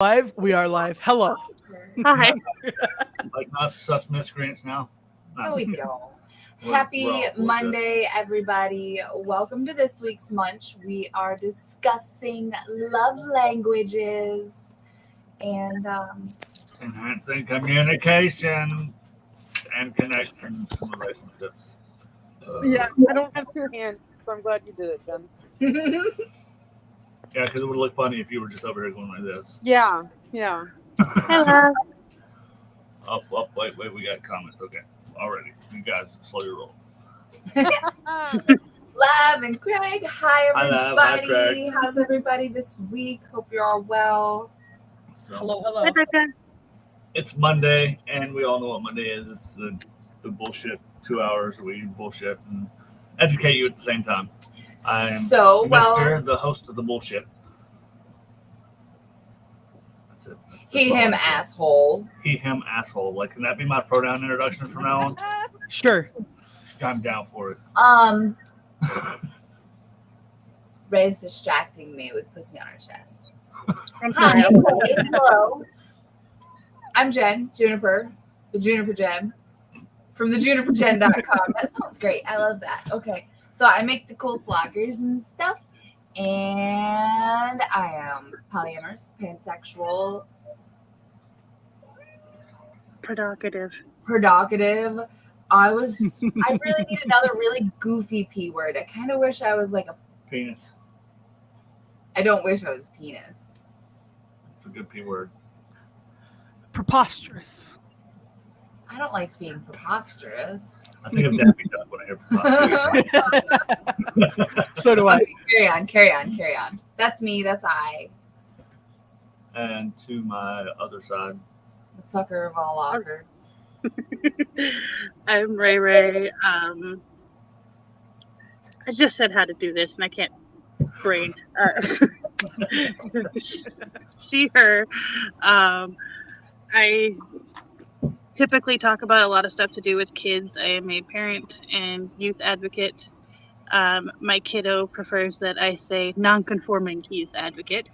Live? We are live. Hello. Hi. Like not such miscreants now. No, we don't. We're Happy all full of Monday, everybody. Welcome to this week's Munch. We are discussing love languages and enhancing communication and connection in relationships. Yeah, I don't have two hands, so I'm glad you did it, Jen. Yeah, because it would look funny if you were just over here going like this. Yeah. hello. Oh, wait, we got comments. Okay, already. You guys slow your roll. Love and Craig. Hi, Hi, everybody. Love. Hi, Craig. How's everybody this week? Hope you're all well. So, Hello. it's Monday, and we all know what Monday is. It's the bullshit 2 hours we bullshit and educate you at the same time. I'm Mr. The host of the bullshit. That's it. He, him, asshole. He, him, asshole. Like, can that be my pronoun introduction from now on? Sure. I'm down for it. Ray's distracting me with pussy on her chest. I'm Hi. sorry. Hello. I'm Jen, Juniper, the Juniper Jen, from thejuniperjen.com. That sounds great. I love that. Okay. So I make the cool floggers and stuff, and I am polyamorous, pansexual, Provocative. I really need another really goofy P word. I kind of wish I was like a Penis. I don't wish I was a penis. It's a good P word. Preposterous. I don't like being preposterous. I think of Daffy Duck when I hear preposterous. So do I. Carry on. That's me. That's I. And to my other side, The fucker of all offers. I'm Ray. I just said how to do this, and I can't brain. She, her. I typically talk about a lot of stuff to do with kids. I am a parent and youth advocate. My kiddo prefers that I say non-conforming youth advocate.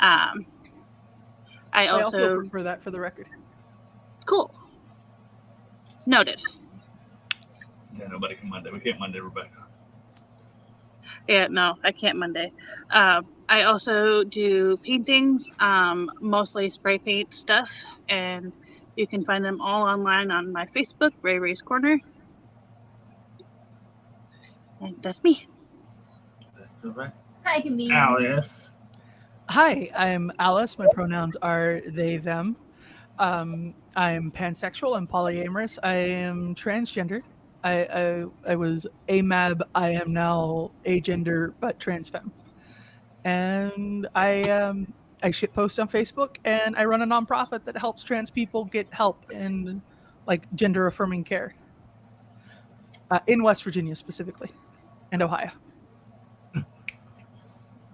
I also prefer that for the record. Cool. Noted. yeah, nobody can Monday. We can't Monday Rebecca. Yeah, no, I can't Monday. I also do paintings, mostly spray paint stuff, and you can find them all online on my Facebook, Ray's Corner. And that's me. That's all right. Hi, me. Alice. Hi, I'm Alice. My pronouns are they, them. I'm pansexual. I'm polyamorous. I am transgender. I was AMAB. I am now agender, but transfemme. And I shitpost on Facebook, and I run a nonprofit that helps trans people get help in like gender affirming care in West Virginia specifically, and Ohio.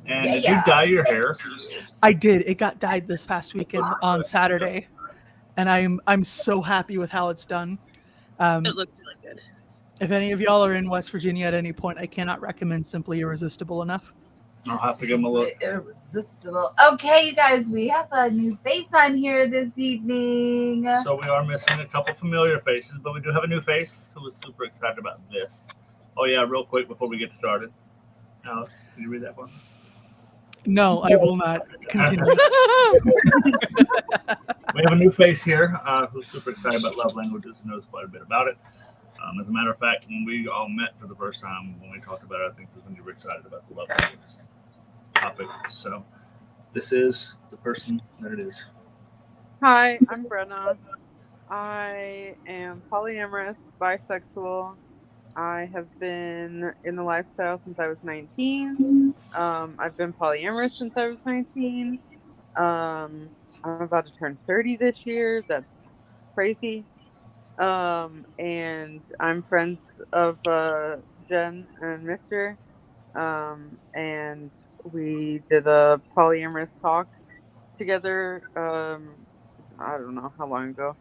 And did you dye your hair? I did. It got dyed this past weekend on Saturday, and I'm so happy with how it's done. It looked really good. If any of y'all are in West Virginia at any point, I cannot recommend Simply Irresistible enough. I'll have to give them a look. Irresistible. Okay, you guys, we have a new face on here this evening. So we are missing a couple familiar faces, but we do have a new face who is super excited about this. Oh yeah, real quick before we get started. Alex, can you read that one? No, I will not continue. We have a new face here who's super excited about love languages and knows quite a bit about it. As a matter of fact, when we all met for the first time, when we talked about it, I think was when you were excited about the love languages topic. So this is the person that it is. Hi, I'm Brenna. I am polyamorous, bisexual. I have been in the lifestyle since I was 19. I've been polyamorous since I was 19. I'm about to turn 30 this year. That's crazy. And I'm friends of Jen and Mr. And we did a polyamorous talk together. I don't know how long ago.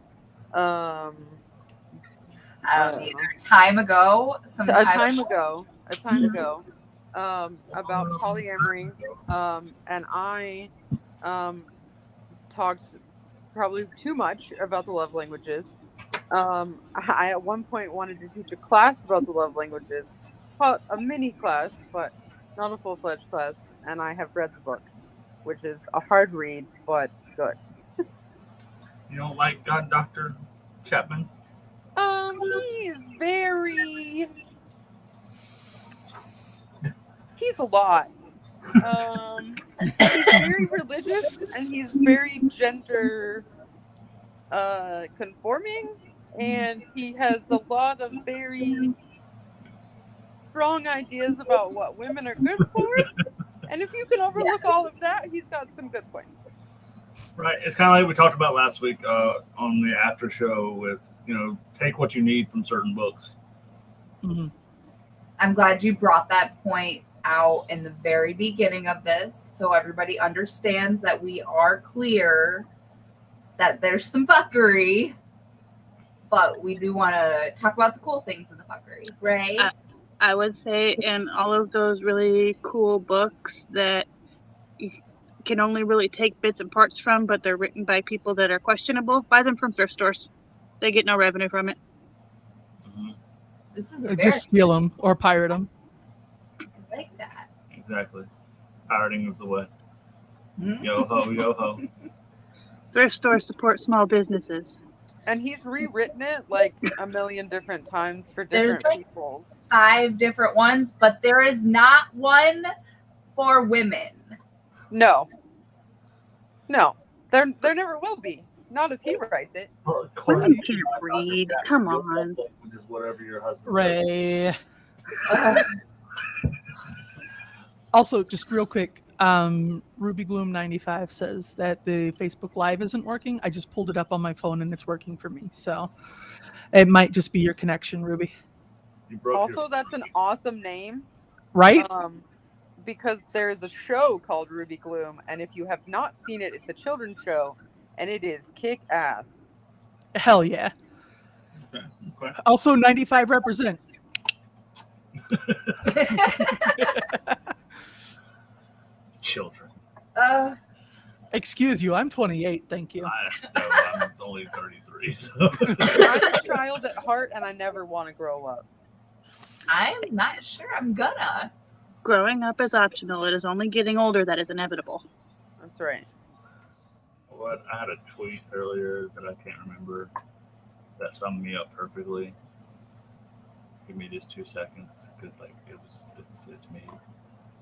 Either time ago, a time ago, about polyamory, and I talked probably too much about the love languages. I at one point wanted to teach a class about the love languages, a mini class, but not a full-fledged class. And I have read the book, which is a hard read, but good. You don't like God Dr. Chapman? He's a lot. He's very religious and he's very gender conforming, and he has a lot of very strong ideas about what women are good for. And if you can overlook all of that, he's got some good points. Right. It's kind of like we talked about last week on the after show with, take what you need from certain books. Mm-hmm. I'm glad you brought that point out in the very beginning of this, so everybody understands that we are clear that there's some fuckery, but we do want to talk about the cool things in the fuckery, right? I would say in all of those really cool books that you can only really take bits and parts from, but they're written by people that are questionable, buy them from thrift stores. They get no revenue from it. Mm-hmm. This is Just steal them or pirate them. I like that. Exactly. Pirating is the way. Mm-hmm. Yo ho, yo ho. Thrift stores support small businesses. And he's rewritten it like a million different times for different peoples. 5 different ones, but there is not one for women. No. There never will be. Not if he writes it. Women can't read. Come on. Just whatever your husband Ray. Also, just real quick, Ruby Gloom 95 says that the Facebook Live isn't working. I just pulled it up on my phone and it's working for me. So it might just be your connection, Ruby. Also, that's an awesome name. Right? Because there's a show called Ruby Gloom, and if you have not seen it, it's a children's show, and it is kick-ass. Hell yeah. Okay. Also, 95 represent. Children. Excuse you, I'm 28, thank you. I'm only 33, so. I'm a child at heart, and I never want to grow up. I'm not sure I'm gonna. Growing up is optional. It is only getting older that is inevitable. That's right. What? I had a tweet earlier that I can't remember that summed me up perfectly. Give me just 2 seconds, because it's me.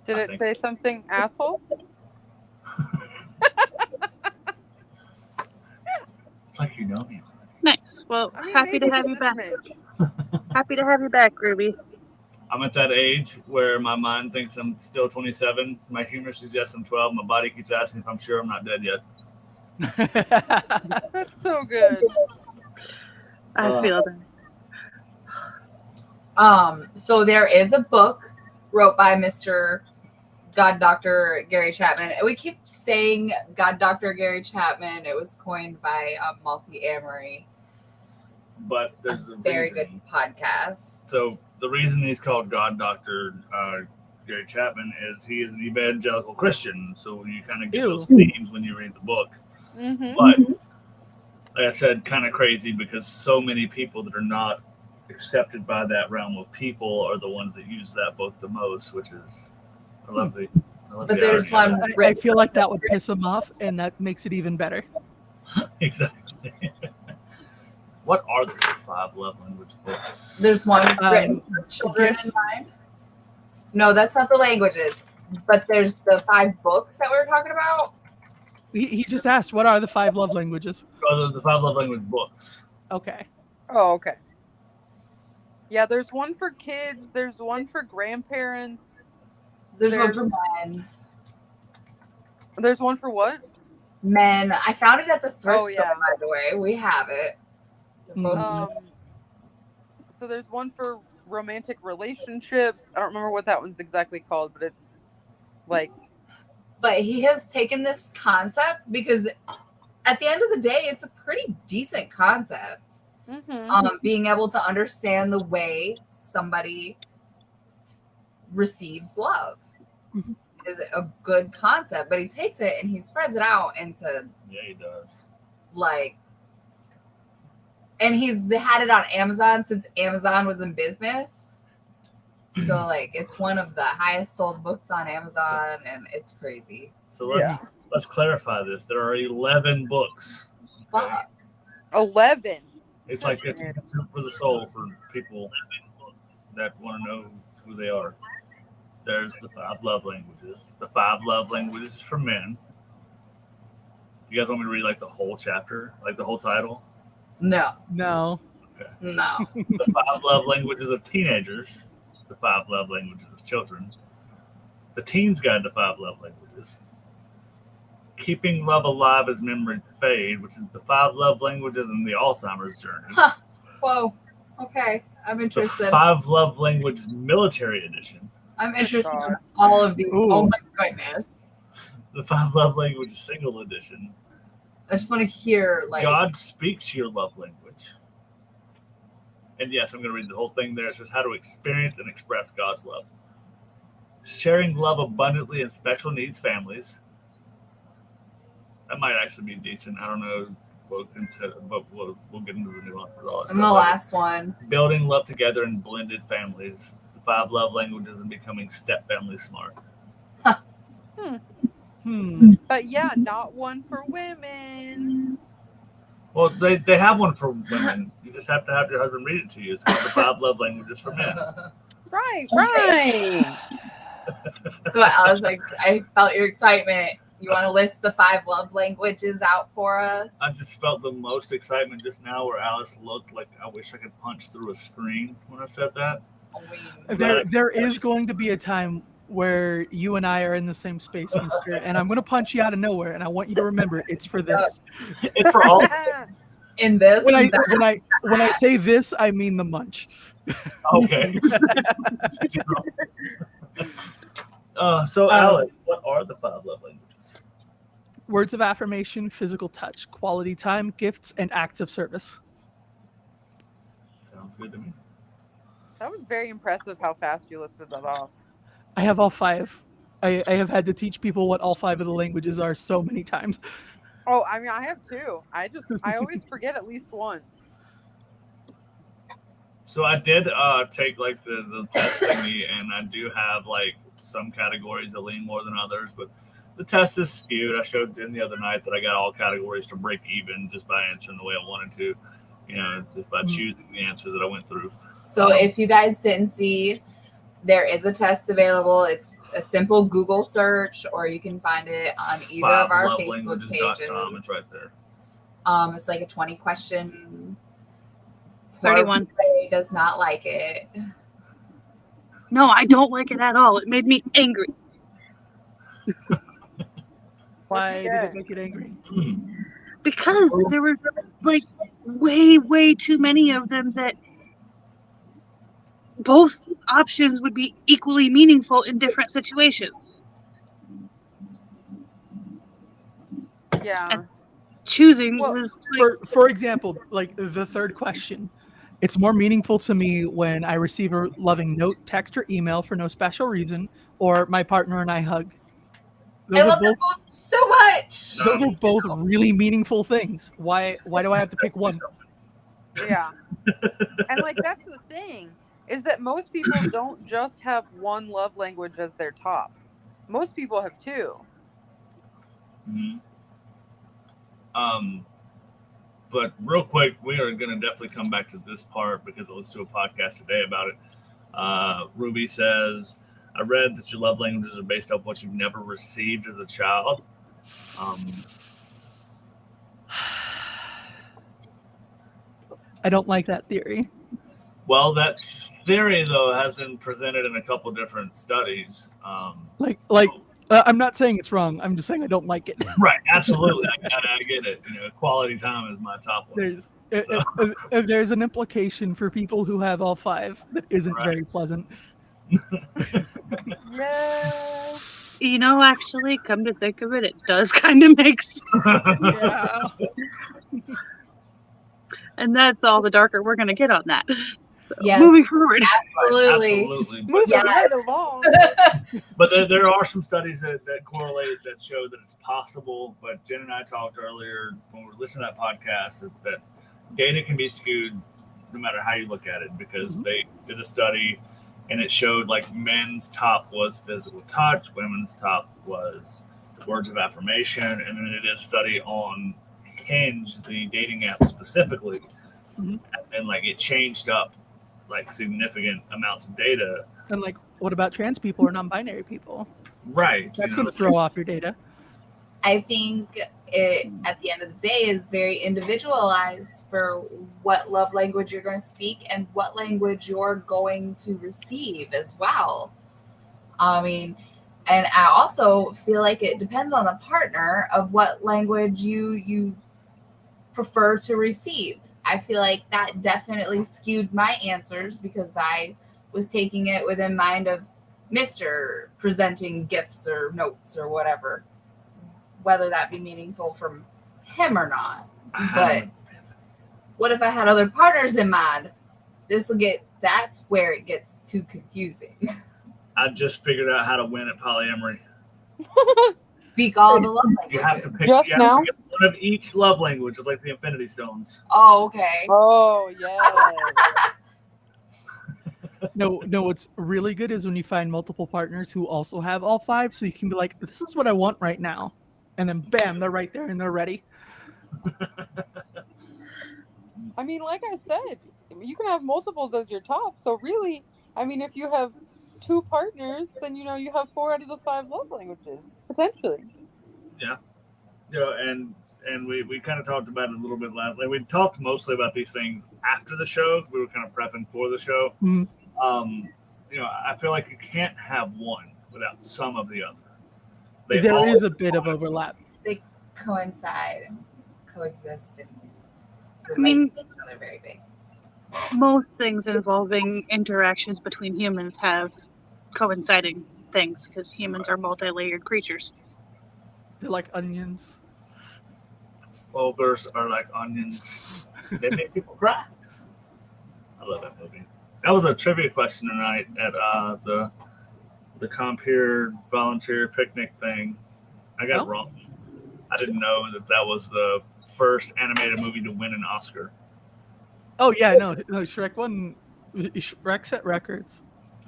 Did it say something asshole? It's like you know me. Nice. Well, happy to have you back. Happy to have you back, Ruby. I'm at that age where my mind thinks I'm still 27. My humor suggests I'm 12. My body keeps asking if I'm sure I'm not dead yet. That's so good. I feel that. So there is a book wrote by Mr. God Dr. Gary Chapman. We keep saying God Dr. Gary Chapman. It was coined by Malty Amory. But there's a very reason. Good podcast. So the reason he's called God Dr. Gary Chapman is he is an evangelical Christian. So you kind of get those themes when you read the book. Mm-hmm. But like I said, kind of crazy because so many people that are not accepted by that realm of people are the ones that use that book the most, which is I love the there's one. I feel like that would piss him off, and that makes it even better. Exactly. What are the 5 love language books? There's one written for children in mind. No, that's not the languages. But there's the 5 books that we were talking about. He just asked, what are the 5 love languages? Oh, the 5 love language books. Okay. Oh, okay. Yeah, there's one for kids. There's one for grandparents. There's one for men. There's one for what? Men. I found it at the thrift store, yeah. by the way. We have it. So there's one for romantic relationships. I don't remember what that one's exactly called, but it's like... But he has taken this concept because at the end of the day, it's a pretty decent concept. Mm-hmm. Being able to understand the way somebody receives love. Mm-hmm. is a good concept, but he takes it and he spreads it out into Yeah, he does. like, and he's had it on Amazon since Amazon was in business. So like, it's one of the highest sold books on Amazon, and it's crazy. So let's clarify this. There are 11 books. Okay? Fuck. 11. It's like it's food for the soul for people that want to know who they are. There's the 5 love languages. The 5 love languages is for men. You guys want me to read like the whole chapter, like the whole title? No. No. Okay. No. The 5 love languages of teenagers. The 5 love languages of children. The Teens Guide to 5 Love Languages. Keeping Love Alive as Memories Fade, which is the 5 love languages in the Alzheimer's journey. Huh. Whoa. Okay. I'm The interested. 5 love languages military edition. I'm interested in all of these. Ooh. Oh my goodness. The 5 love languages single edition. I just want to hear like God speaks your love language. And yes, I'm going to read the whole thing there. It says how to experience and express God's love. Sharing love abundantly in special needs families. That might actually be decent. I don't know. We'll consider, but we'll get into the nuances. All that I'm the stuff. last one. Building love together in blended families. The 5 love languages and becoming step family smart. But yeah, not one for women. Well, they have one for women. You just have to have your husband read it to you. It's called the 5 love languages for men. Right. So I was like, I felt your excitement. You want to list the 5 love languages out for us? I just felt the most excitement just now where Alice looked like I wish I could punch through a screen when I said that. I mean, There is going to be a time where you and I are in the same space, mister, and I'm going to punch you out of nowhere, and I want you to remember it's for this. It's for all. in this, When that, when I say this, I mean the munch. Okay. So, Alice, what are the 5 love languages? Words of affirmation, physical touch, quality time, gifts, and acts of service. Sounds good to me. That was very impressive how fast you listed that off. I have all 5. I have had to teach people what all 5 of the languages are so many times. Oh, I mean, I have 2. I always forget at least one. So I did take like the test thingy, and I do have like some categories that lean more than others, but the test is skewed. I showed Jen the other night that I got all categories to break even just by answering the way I wanted to, just by choosing the answer that I went through. so if you guys didn't see, there is a test available. It's a simple Google search, or you can find it on either of our Facebook pages. It's right there. It's like a 20 question. 31. Ray does not like it. No, I don't like it at all. It made me angry. Why did it make it angry? Because there were like way too many of them that both options would be equally meaningful in different situations. Yeah. Choosing Well, was For example, like the third question, it's more meaningful to me when I receive a loving note, text, or email for no special reason, or my partner and I hug. I love them both so much. Those are both really meaningful things. Why do I have to pick one? Yeah. And like that's the thing, is that most people don't just have one love language as their top. Most people have 2. Mm-hmm. But real quick, we are going to definitely come back to this part because let's do a podcast today about it. Ruby says, I read that your love languages are based off what you've never received as a child. I don't like that theory. Well, that theory, though, has been presented in a couple different studies. I'm not saying it's wrong. I'm just saying I don't like it. Right, absolutely. I get it. Quality time is my top one. There's an implication for people who have all 5 that isn't very pleasant. Yeah. Actually, come to think of it, it does kind of make sense. Yeah. And that's all the darker we're going to get on that. So, Yes. moving forward. Absolutely. Absolutely. Moving Yes. right along. But there are some studies that correlate that show that it's possible. But Jen and I talked earlier when we were listening to that podcast that data can be skewed no matter how you look at it, because they did a study and it showed like men's top was physical touch, women's top was words of affirmation, and then they did a study on Hinge, the dating app specifically, and like it changed up like significant amounts of data. And like, what about trans people or non-binary people? Right. That's going to throw off your data. I think it, at the end of the day, is very individualized for what love language you're going to speak and what language you're going to receive as well. I mean, and I also feel like it depends on the partner of what language you prefer to receive. I feel like that definitely skewed my answers because I was taking it within mind of Mr. presenting gifts or notes or whatever, whether that be meaningful from him or not. But what if I had other partners in mind? That's where it gets too confusing. I just figured out how to win at polyamory. Speak all the love languages. You have to pick, Just you have now? to pick one of each love language. It's like the Infinity Stones. Oh, okay. Oh, yes. No, what's really good is when you find multiple partners who also have all five, so you can be like, this is what I want right now. And then bam, they're right there and they're ready. I mean, like I said, you can have multiples as your top. So really, I mean, if you have 2 partners, then you have 4 out of the 5 love languages, potentially. Yeah. And we kind of talked about it a little bit last. Like we talked mostly about these things after the show. We were kind of prepping for the show. I feel like you can't have one without some of the other. There is a bit of overlap. They coincide and coexist and I mean, relate to each other very big. most things involving interactions between humans have coinciding things because humans are multi-layered creatures. They're like onions. Ogres are like onions. They make people cry. I love that movie. That was a trivia question tonight at the Compeer volunteer picnic thing. I got it wrong. I didn't know that was the first animated movie to win an Oscar. Oh yeah, no, Shrek won. Shrek set records.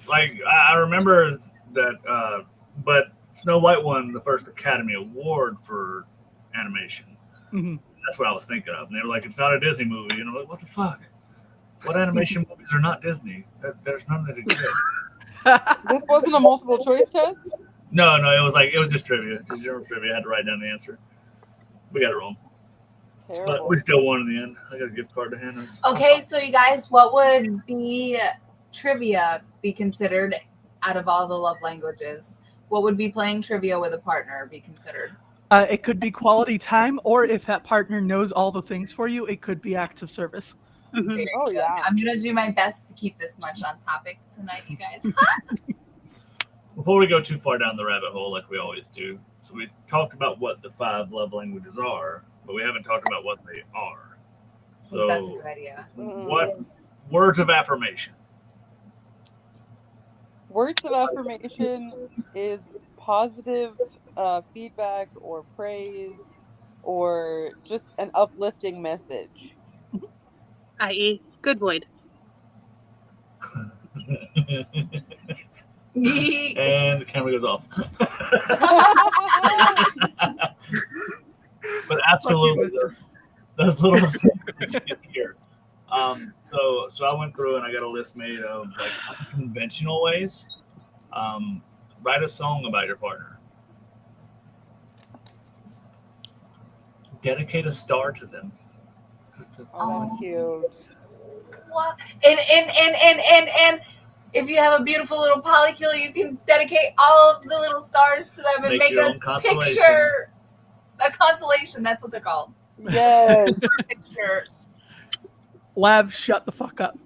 Like I remember that, but Snow White won the first Academy Award for animation. Mm-hmm. That's what I was thinking of. And they were like, "It's not a Disney movie," and I'm like, "What the fuck? What animation movies are not Disney? There's none that exist." This wasn't a multiple choice test? No, it was just trivia. Just general trivia. I had to write down the answer. We got it wrong. Terrible. But we still won in the end. I got a gift card to hand us. Okay, so you guys, what would be trivia be considered out of all the love languages? What would be playing trivia with a partner be considered? It could be quality time, or if that partner knows all the things for you, it could be acts of service. Mhm. Very Oh, good. yeah. I'm going to do my best to keep this much on topic tonight, you guys. Before we go too far down the rabbit hole, like we always do, so we talked about what the 5 love languages are, but we haven't talked about what they are. I think that's a So, good idea. what words of affirmation? Words of affirmation is positive feedback or praise or just an uplifting message. I.e., good Void. And the camera goes off. But absolutely, those little things you get here. So I went through and I got a list made of like conventional ways. Write a song about your partner. Dedicate a star to them. Oh, that's cute. What? And if you have a beautiful little polycule, you can dedicate all of the little stars to them and Make make your a own constellation. picture. A constellation, that's what they're called. Yes. A picture. Lav, shut the fuck up.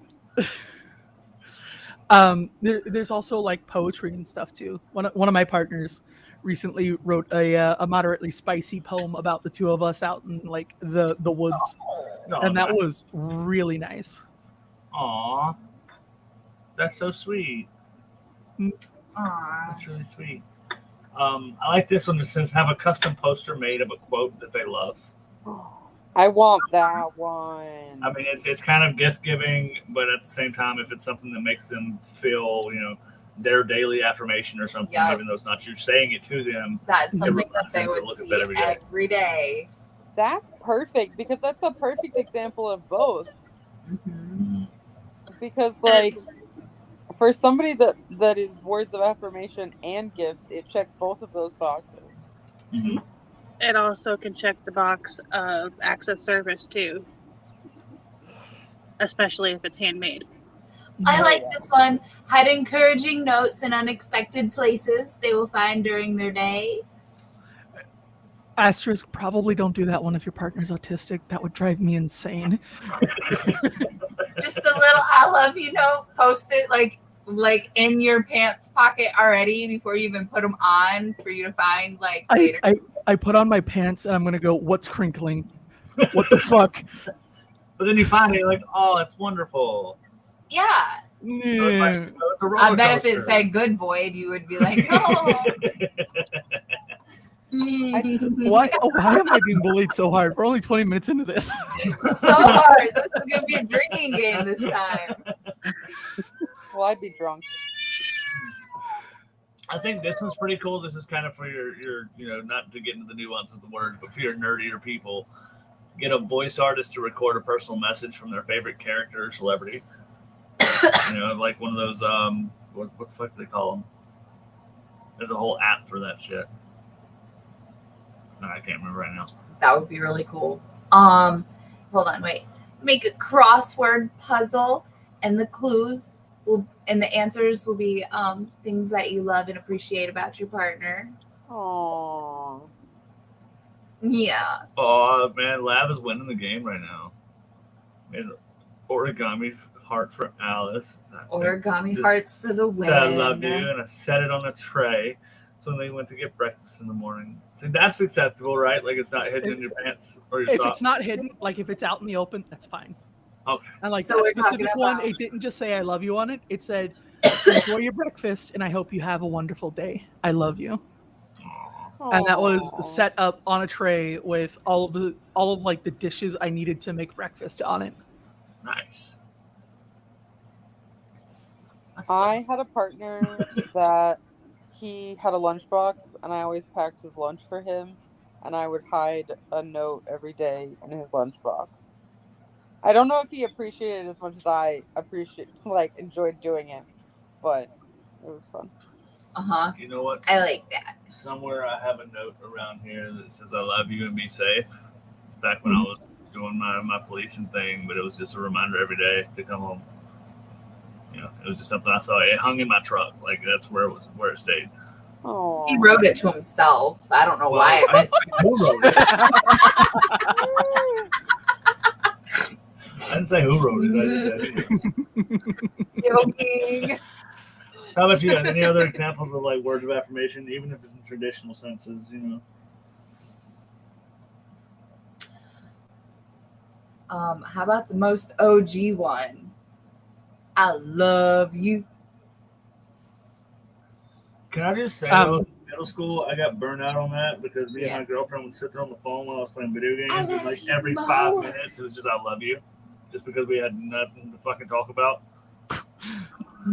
There's also like poetry and stuff too. One of my partners recently wrote a moderately spicy poem about the two of us out in like the woods, Oh, and that nice. was really nice. Aw. That's so sweet. Aw. That's really sweet. I like this one that says have a custom poster made of a quote that they love. I want that one. I mean, it's kind of gift giving, but at the same time, if it's something that makes them feel, their daily affirmation or something, Yep. even though it's not you saying it to them, That's it something that reminds they them to would look at see that every day. every day. That's perfect because that's a perfect example of both. Mhm. Because like for somebody that is words of affirmation and gifts, it checks both of those boxes. Mm-hmm. It also can check the box of acts of service too, especially if it's handmade. I Oh, like yeah. this one. Hide encouraging notes in unexpected places they will find during their day. Asterisk, probably don't do that one if your partner's autistic. That would drive me insane. Just a little I love you note, post it like in your pants pocket already before you even put them on for you to find like later. I put on my pants and I'm going to go, what's crinkling? What the fuck? But then you find it, you're like, oh, it's wonderful. Yeah. So it's like, it's a roller I bet if it coaster. said good void, you would be like, oh. Why am I being bullied so hard? We're only 20 minutes into this. It's so hard. This is going to be a drinking game this time. Well, I'd be drunk. I think this one's pretty cool. This is kind of for your not to get into the nuance of the word, but for your nerdier people. Get a voice artist to record a personal message from their favorite character or celebrity. Like one of those, what the fuck do they call them? There's a whole app for that shit. No, I can't remember right now. That would be really cool. Hold on, wait. Make a crossword puzzle, and the clues and the answers will be things that you love and appreciate about your partner. Aww. Yeah. Oh man, Lab is winning the game right now. Made an origami heart for Alice. Origami hearts for the win. Said I love you, and I set it on a tray. So when they went to get breakfast in the morning, see that's acceptable, right? Like it's not hidden in your pants or your If socks. it's not hidden, like if it's out in the open, that's fine. Okay. And like So that we're talking specific one, about- it didn't just say I love you on it. It said enjoy your breakfast and I hope you have a wonderful day. I love you. And that was set up on a tray with all of like the dishes I needed to make breakfast on it. Nice. I had a partner that he had a lunchbox, and I always packed his lunch for him, and I would hide a note every day in his lunchbox. I don't know if he appreciated it as much as I enjoyed doing it, but it was fun. Uh-huh. You know what? I like that. Somewhere I have a note around here that says I love you and be safe. Back when I was doing my policing thing, but it was just a reminder every day to come home. It was just something I saw. It hung in my truck. Like that's where it stayed. Oh, He wrote it to himself. I don't know why. I didn't say who wrote it. I didn't say who wrote it. I just said Joking. So how about you? Any other examples of like words of affirmation, even if it's in traditional senses? How about the most OG one? I love you. Can I just say, in middle school, I got burned out on that because me and my girlfriend would sit there on the phone while I was playing video games, and like every 5 minutes, it was just "I love you," just because we had nothing to fucking talk about.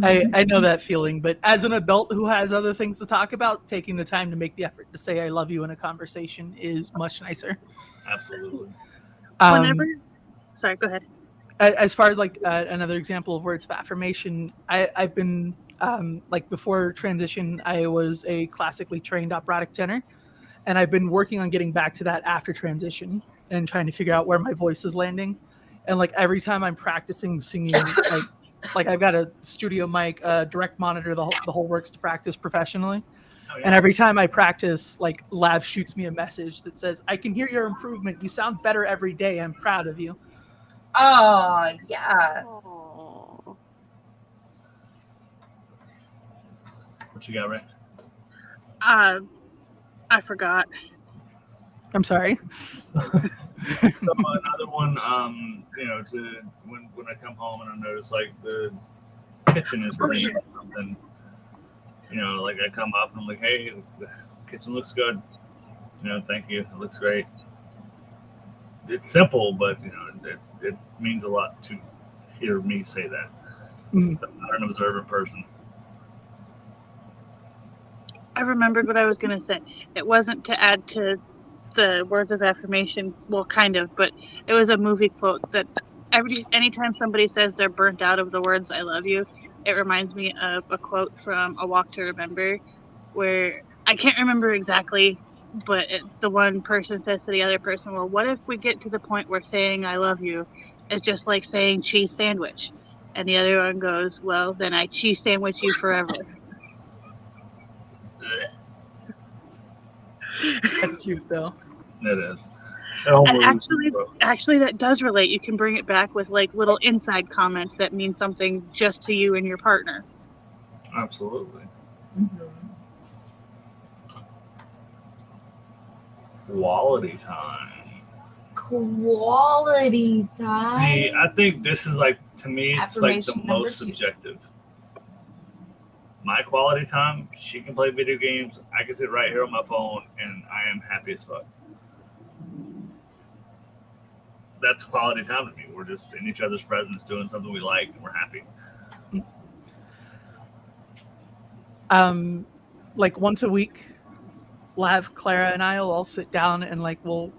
I know that feeling, but as an adult who has other things to talk about, taking the time to make the effort to say I love you in a conversation is much nicer. Absolutely. Sorry, go ahead. As far as like another example of words of affirmation, I've been like before transition, I was a classically trained operatic tenor, and I've been working on getting back to that after transition and trying to figure out where my voice is landing. And like every time I'm practicing singing, like I've got a studio mic, direct monitor, the whole works to practice professionally. Oh, yeah. And every time I practice, like Lav shoots me a message that says, "I can hear your improvement. You sound better every day. I'm proud of you." Oh, yes. Aww. What you got, Ray? I forgot. I'm sorry. So another one, to when I come home and I notice like the kitchen is really something. Like I come up and I'm like, hey, the kitchen looks good. Thank you. It looks great. It's simple, but it means a lot to hear me say that. I'm not an observant person. I remembered what I was going to say. It wasn't to add to the words of affirmation, well, kind of, but it was a movie quote that anytime somebody says they're burnt out of the words "I love you," it reminds me of a quote from A Walk to Remember, where I can't remember exactly, but the one person says to the other person, well, what if we get to the point where saying "I love you" is just like saying cheese sandwich? And the other one goes, well, then I cheese sandwich you forever. That's cute, though. It is. And actually, that does relate. You can bring it back with like little inside comments that mean something just to you and your partner. Absolutely. Mm-hmm. Quality time. Quality time. See, I think this is like, to me, it's like the Affirmation most number 2. subjective. My quality time, she can play video games. I can sit right here on my phone and I am happy as fuck. That's quality time to me. We're just in each other's presence doing something we like and we're happy. Like once a week, Clara and I will all sit down and like we'll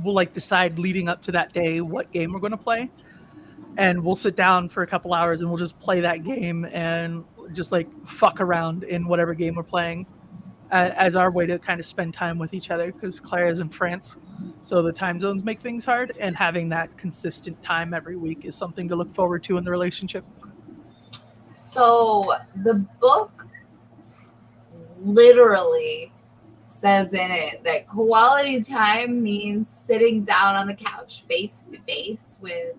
like decide leading up to that day what game we're going to play, and we'll sit down for a couple hours and we'll just play that game and just like fuck around in whatever game we're playing as our way to kind of spend time with each other, because Claire is in France, so the time zones make things hard, and having that consistent time every week is something to look forward to in the relationship. So the book literally says in it that quality time means sitting down on the couch face to face with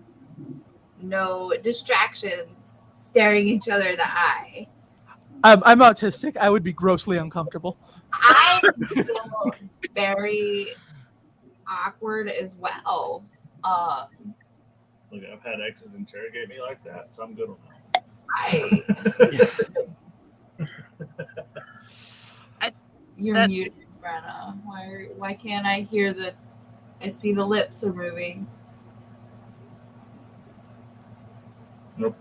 no distractions, staring each other in the eye. I'm autistic. I would be grossly uncomfortable. I feel very awkward as well. Look, I've had exes interrogate me like that, so I'm good on that. You're muted, Brenna. Why can't I hear the? I see the lips are moving. Nope.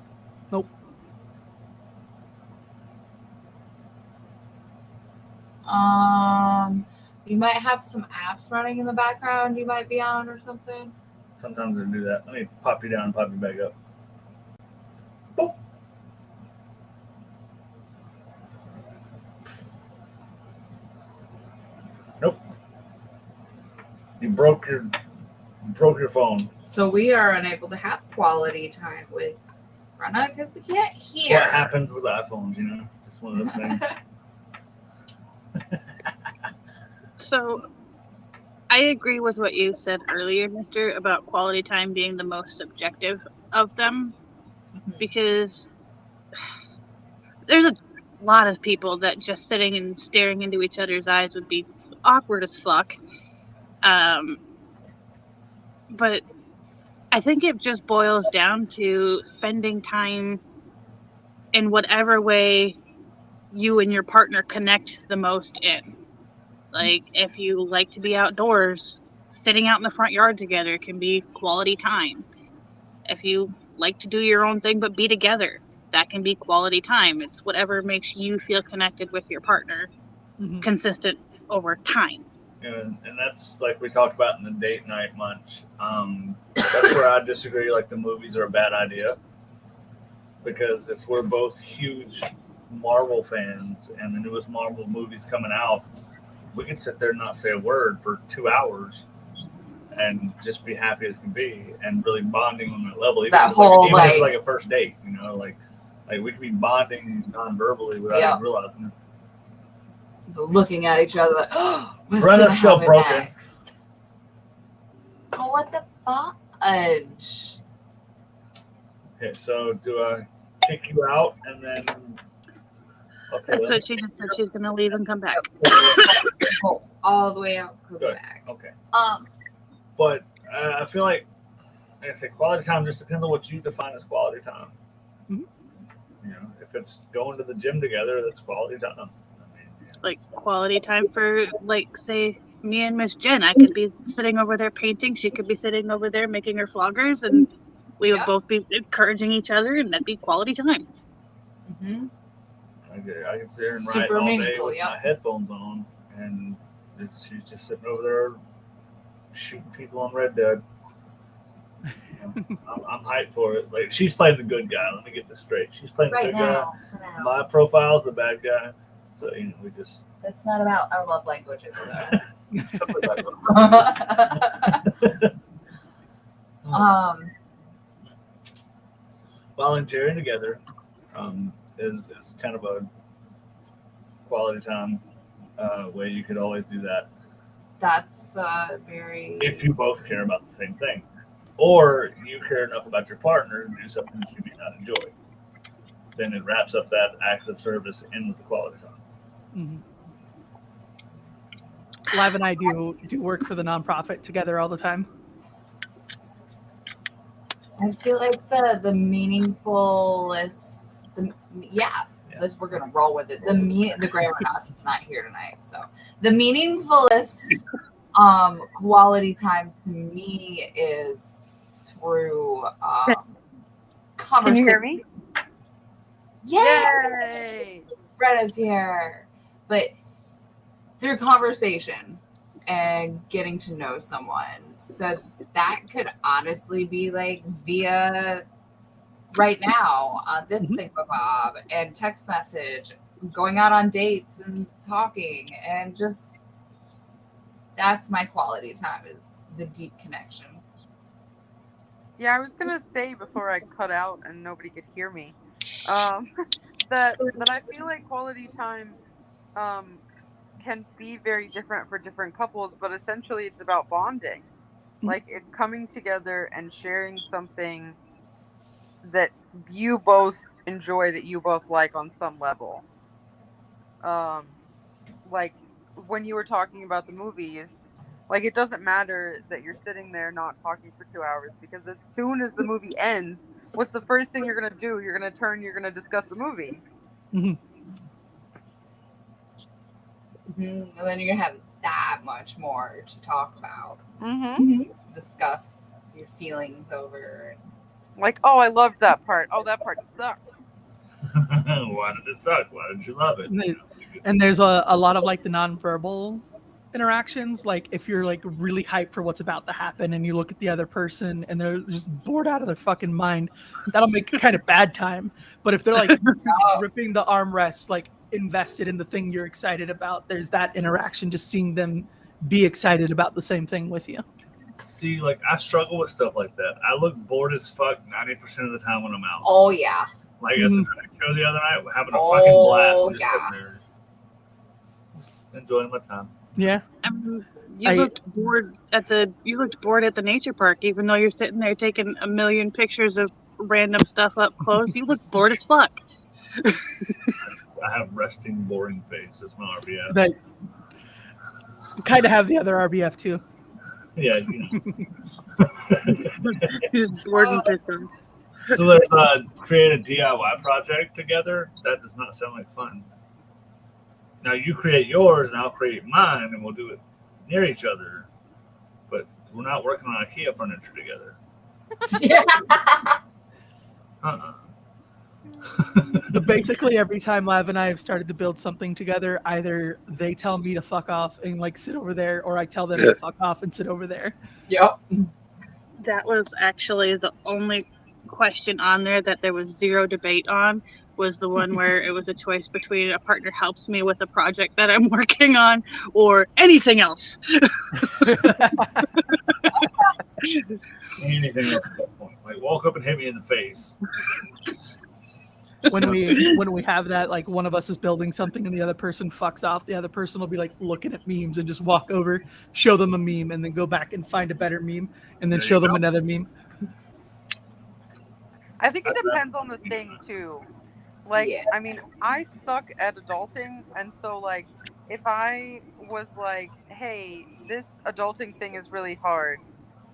You might have some apps running in the background you might be on or something. Sometimes I do that. Let me pop you down and pop you back up. Boop. Nope. You broke your phone. So we are unable to have quality time with Brenna because we can't hear. What happens with iPhones, Just one of those things. So I agree with what you said earlier, Mister, about quality time being the most subjective of them, because there's a lot of people that just sitting and staring into each other's eyes would be awkward as fuck. But I think it just boils down to spending time in whatever way you and your partner connect the most in. Like, if you like to be outdoors, sitting out in the front yard together can be quality time. If you like to do your own thing but be together, that can be quality time. It's whatever makes you feel connected with your partner, consistent over time. And that's like we talked about in the date night munch. That's where I disagree. Like, the movies are a bad idea, because if we're both huge Marvel fans and the newest Marvel movies coming out, we can sit there and not say a word for 2 hours and just be happy as can be and really bonding on that level. Even if it's like a first date, like we can be bonding non-verbally without even realizing it. Looking at each other like, oh, what's Brenna's still broken. Next? Oh, what the fudge? Okay, so do I kick you out and then? Okay, that's what she just said. She's gonna leave and come back. Go all the way out, come back. Okay. But I feel like I say quality time just depends on what you define as quality time. if it's going to the gym together, that's quality time. I mean, Like quality time for, like, say, me and Miss Jen. I could be sitting over there painting. She could be sitting over there making her floggers, and we would Yeah. both be encouraging each other, and that'd be quality time. Mm-hmm. I can sit here and write Super all day meaningful, with yeah. my headphones on, and she's just sitting over there shooting people on Red Dead. I'm hyped for it. Like, she's playing the good guy. Let me get this straight. She's playing the Right good now. guy. My profile's the bad guy. So we just. That's not about our love languages, though. Volunteering together is kind of a quality time way you could always do that. That's very. If you both care about the same thing, or you care enough about your partner to do something that you may not enjoy, then it wraps up that acts of service in with the quality time. Liv and I do work for the nonprofit together all the time. I feel like the meaningfulest. We're gonna roll with it. The grammar Nazi's not here tonight, so the meaningfulest quality time to me is through conversation. Can you hear me? Yeah, Yay! Brenna's here, but through conversation and getting to know someone. So that could honestly be like via right now on this thingamabob and text message, going out on dates and talking, and just that's my quality time, is the deep connection. Yeah, I was gonna say before I cut out and nobody could hear me, that I feel like quality time can be very different for different couples, but essentially it's about bonding. Like, it's coming together and sharing something that you both enjoy, that you both like on some level. Like when you were talking about the movies, like, it doesn't matter that you're sitting there not talking for 2 hours, because as soon as the movie ends, what's the first thing you're going to do? You're going to discuss the movie. Mm-hmm. And then you're gonna have that much more to talk about. Discuss your feelings over. Like, oh, I loved that part. Oh, that part sucked. Why did it suck? Why did you love it? And there's a lot of like the nonverbal interactions. Like, if you're like really hyped for what's about to happen and you look at the other person and they're just bored out of their fucking mind, that'll make kind of bad time. But if they're like gripping the armrest, like invested in the thing you're excited about, there's that interaction, just seeing them be excited about the same thing with you. See, like, I struggle with stuff like that. I look bored as fuck 90% of the time when I'm out. Oh yeah. Like, at the show the other night, we're having a fucking blast and just sitting there, just enjoying my time. Yeah. You looked bored at the nature park, even though you're sitting there taking a million pictures of random stuff up close. You looked bored as fuck. I have resting, boring face. That's my RBF. That kind of have the other RBF too. Yeah, you know. Just bored and pissed off. So let's create a DIY project together. That does not sound like fun. Now you create yours and I'll create mine, and we'll do it near each other. But we're not working on IKEA furniture together. But basically, every time Lav and I have started to build something together, either they tell me to fuck off and like sit over there, or I tell them to fuck off and sit over there. Yep. That was actually the only question on there that there was zero debate on, was the one where it was a choice between a partner helps me with a project that I'm working on or anything else. Anything else at that point. Like, walk up and hit me in the face. When we have that, like, one of us is building something and the other person fucks off, the other person will be like looking at memes and just walk over, show them a meme, and then go back and find a better meme, and then show them another meme. I think it depends on the thing too. Like, I mean, I suck at adulting, and so like, if I was like, hey, this adulting thing is really hard,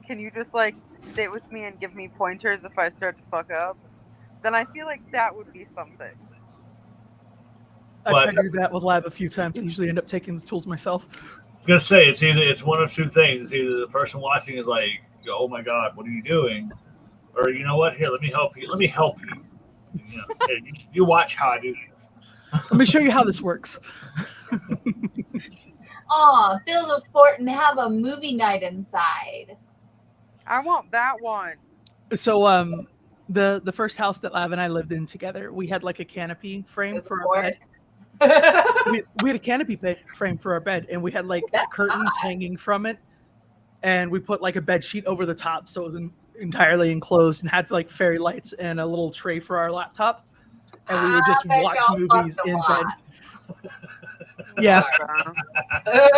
can you just like sit with me and give me pointers if I start to fuck up? Then I feel like that would be something. I But- tried to do that with Lab a few times. I usually end up taking the tools myself. I was gonna say it's one of two things. It's either the person watching is like, "Oh my God, what are you doing?" Or you know what? Here, let me help you. Let me help you. You know, hey, you watch how I do this. Let me show you how this works. Aw, build a fort and have a movie night inside. I want that one. So the first house that Lav and I lived in together, we had like a canopy frame There's a for our fort. bed. We had a canopy frame for our bed, and we had like That's curtains hot. hanging from it, and we put like a bed sheet over the top, so it was entirely enclosed, and had like fairy lights and a little tray for our laptop, and we would just I bet watch y'all movies fucked a in lot. bed. Yeah.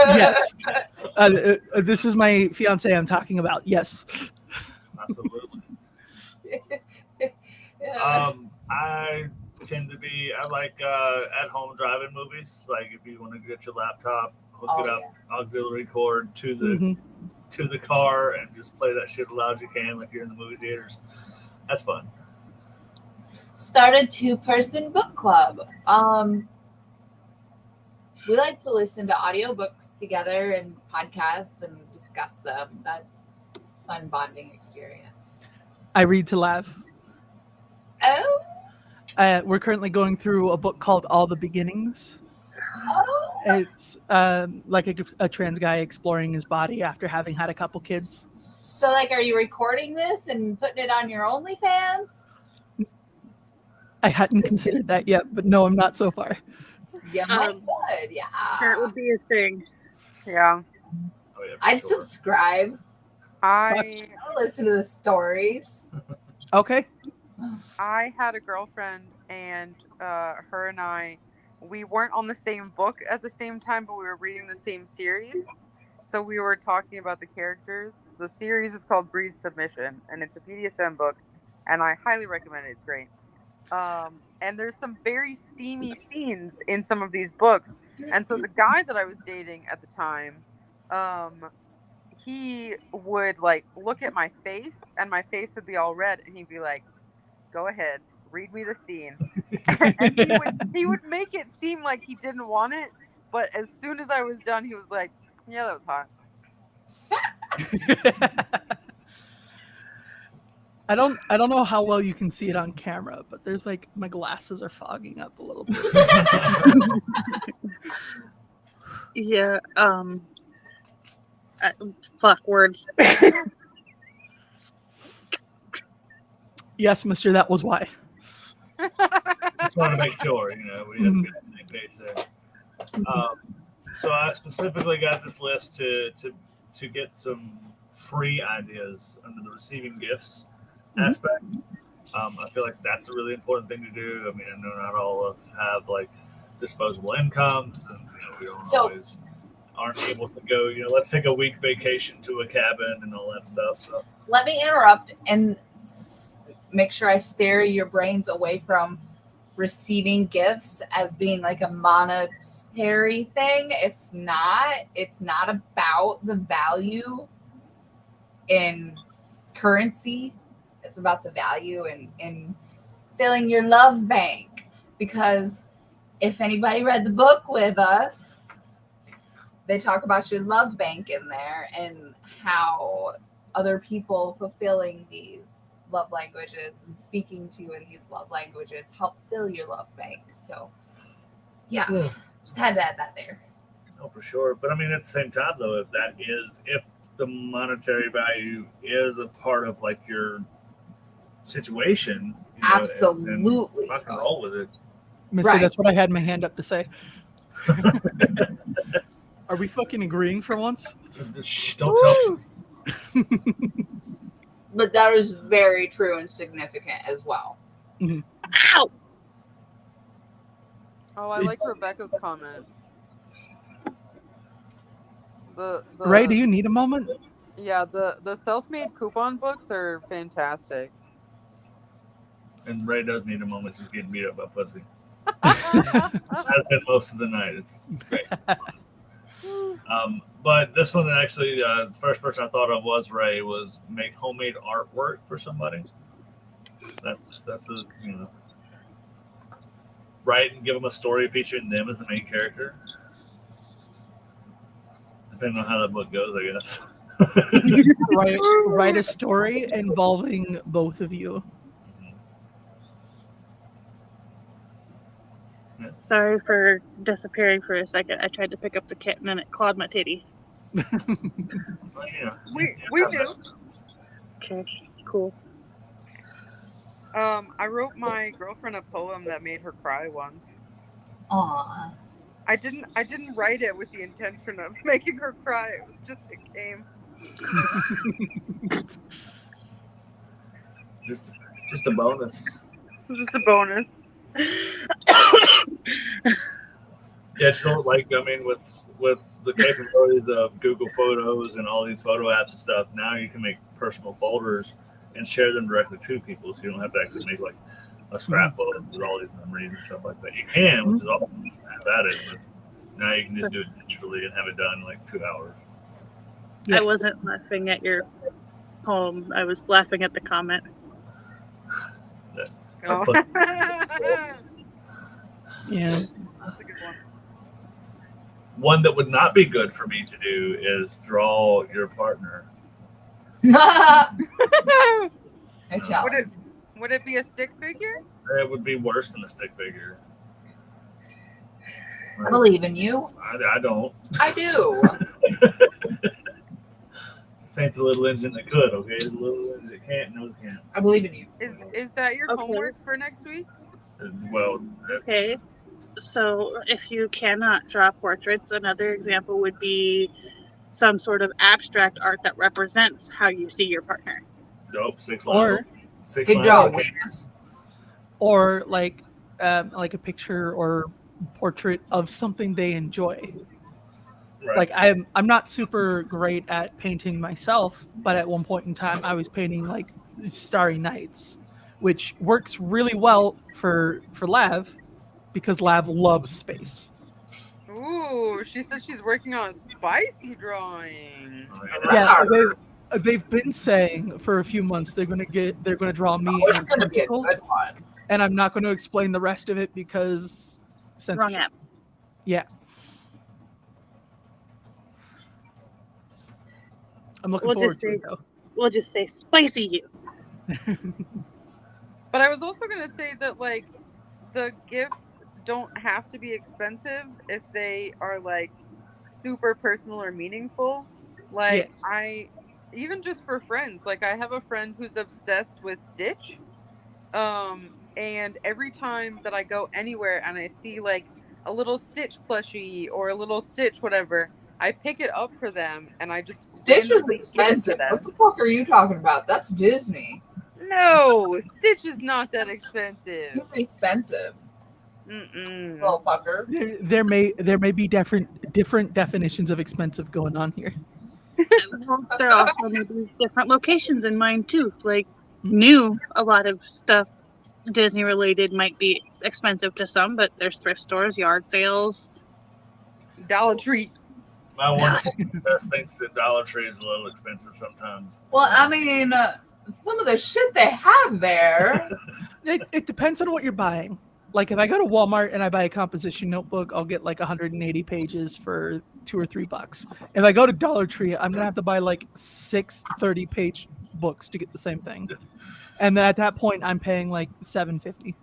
Yes. This is my fiance I'm talking about. Yes. Absolutely. Yeah. I tend to be. I like at-home driving movies. Like if you want to get your laptop, hook Oh, it up, auxiliary cord to the Mhm. to the car, and just play that shit as loud as you can, like you're in the movie theaters. That's fun. Start a 2-person book club. We like to listen to audiobooks together and podcasts and discuss them. That's a fun bonding experience. I read to Lav. Oh, We're currently going through a book called All the Beginnings. oh. It's like a trans guy exploring his body after having had a couple kids. So, like, are you recording this and putting it on your OnlyFans? I hadn't considered that yet, but no, I'm not so far. You might could, yeah. That would be a thing. Yeah. Oh, yeah, for I'd sure. subscribe. I I'll listen to the stories. Okay. I had a girlfriend, and her and I, we weren't on the same book at the same time, but we were reading the same series. So we were talking about the characters. The series is called Breeze Submission, and it's a BDSM book, and I highly recommend it. It's great. And there's some very steamy scenes in some of these books. And so the guy that I was dating at the time, he would like look at my face, and my face would be all red, and he'd be like, "Go ahead, read me the scene." And he would make it seem like he didn't want it, but as soon as I was done, he was like, "Yeah, that was hot." I don't know how well you can see it on camera, but there's like my glasses are fogging up a little bit. Yeah. Fuck words. Yes, mister, that was why. Just want to make sure, we have to be on the same page there. So I specifically got this list to get some free ideas under the receiving gifts aspect. I feel like that's a really important thing to do. I mean, I know not all of us have like disposable incomes, and we don't always aren't able to go. Let's take a week vacation to a cabin and all that stuff. So Let me interrupt and make sure I steer your brains away from receiving gifts as being like a monetary thing. It's not about the value in currency. It's about the value in filling your love bank. Because if anybody read the book with us, they talk about your love bank in there and how other people fulfilling these love languages and speaking to you in these love languages help fill your love bank. So, yeah, just had to add that there. Oh, for sure. But I mean, at the same time, though, if the monetary value is a part of like your situation, Absolutely. then rock and roll with it. Mister, Right. that's what I had my hand up to say. Are we fucking agreeing for once? Shh, don't tell. But that is very true and significant as well. Ow! Oh, I like Rebecca's comment. The Ray, do you need a moment? Yeah, the self-made coupon books are fantastic. And Ray does need a moment. She's getting beat up by pussy. Has been most of the night. It's great. But this one actually, the first person I thought of was Ray. Was make homemade artwork for somebody. That's a write and give them a story featuring them as the main character. Depending on how that book goes, I guess. Write a story involving both of you. Sorry for disappearing for a second. I tried to pick up the kitten and it clawed my titty. Well, yeah. We do. Okay, cool. I wrote my girlfriend a poem that made her cry once. Aw. I didn't write it with the intention of making her cry. It was just it came. Just a bonus. It was just a bonus. Yeah, sure. Like, I mean, with the capabilities of Google Photos and all these photo apps and stuff, now you can make personal folders and share them directly to people, so you don't have to actually make like a scrapbook with all these memories and stuff like that. You can, which is awesome. Have at it, but now you can just do it digitally and have it done in like 2 hours. Yeah. I wasn't laughing at your poem. I was laughing at the comment. Oh. Yeah. That's a good one. One that would not be good for me to do is draw your partner. Good Would challenge. it would it be a stick figure? It would be worse than a stick figure. I believe in you. I don't. I do. This ain't the little engine that could, okay? It's a little engine that can't, no, it can't. I believe in you. Is that your Okay. homework for next week? Well, that's, Okay. So if you cannot draw portraits, another example would be some sort of abstract art that represents how you see your partner. Nope, 6 Or lines. 6 Good lines job. of canvas. or like a picture or portrait of something they enjoy. Right. Like I'm not super great at painting myself, but at one point in time I was painting like Starry Nights, which works really well for Lav because Lav loves space. Ooh, she says she's working on a spicy drawing. Oh, Yeah, they've been saying for a few months they're gonna draw me Oh, it's and going to be a tentacles, good one. and I'm not going to explain the rest of it because Wrong censorship. app. Yeah. I'm looking We'll forward just to it say- though. We'll just say spicy you. But I was also gonna say that like the gifts don't have to be expensive if they are like super personal or meaningful. Like even just for friends, like I have a friend who's obsessed with Stitch. And every time that I go anywhere and I see like a little Stitch plushie or a little Stitch whatever, I pick it up for them and I just Stitch is randomly give it to expensive. them. What the fuck are you talking about? That's Disney. No, Stitch is not that expensive. It's expensive, Mm-mm. little fucker. There may be different definitions of expensive going on here. Well, there also may be different locations in mind too. Like a lot of stuff Disney related might be expensive to some, but there's thrift stores, yard sales. Dollar Tree. My wonderful princess thinks that Dollar Tree is a little expensive sometimes. Well, I mean, some of the shit they have there. It depends on what you're buying. Like if I go to Walmart and I buy a composition notebook, I'll get like 180 pages for $2 or $3. If I go to Dollar Tree, I'm gonna have to buy like 6 30-page books to get the same thing. And then at that point, I'm paying like $7.50.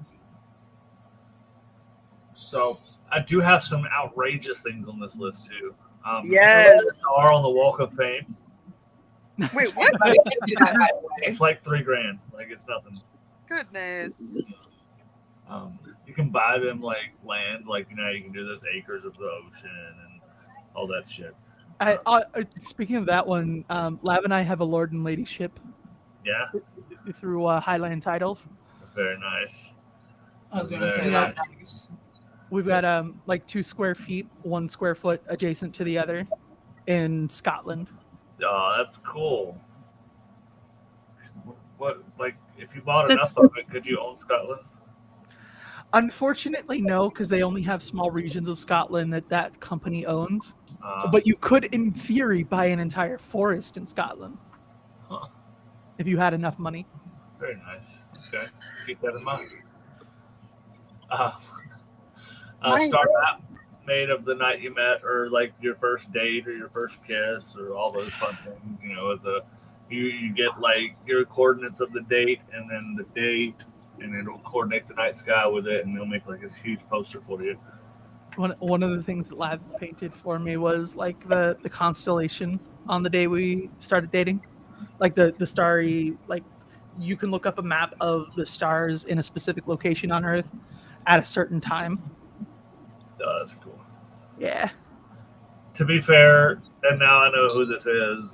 So I do have some outrageous things on this list too. Yes. Are on the Walk of Fame. Wait, what? Everybody can do that, by the way. It's like $3,000. Like it's nothing. Goodness. You can buy them like land, like you can do those acres of the ocean and all that shit. Speaking of that one, Lav and I have a Lord and Lady ship Yeah, through Highland Titles. very nice. I was gonna say Very that. nice. Nice. We've got like 2 square feet, 1 square foot adjacent to the other in Scotland. Oh, that's cool. What, like, if you bought enough of it, could you own Scotland? Unfortunately, no, because they only have small regions of Scotland that company owns. But you could, in theory, buy an entire forest in Scotland Huh. if you had enough money. Very nice. Okay, keep that in mind. Right. Star map made of the night you met, or like your first date, or your first kiss, or all those fun things. You know, you get like your coordinates of the date, and then the date, and it'll coordinate the night sky with it, and they'll make like this huge poster for you. One of the things that Lav painted for me was like the constellation on the day we started dating, like the starry, like you can look up a map of the stars in a specific location on Earth at a certain time. That's cool. Yeah. To be fair, and now I know who this is.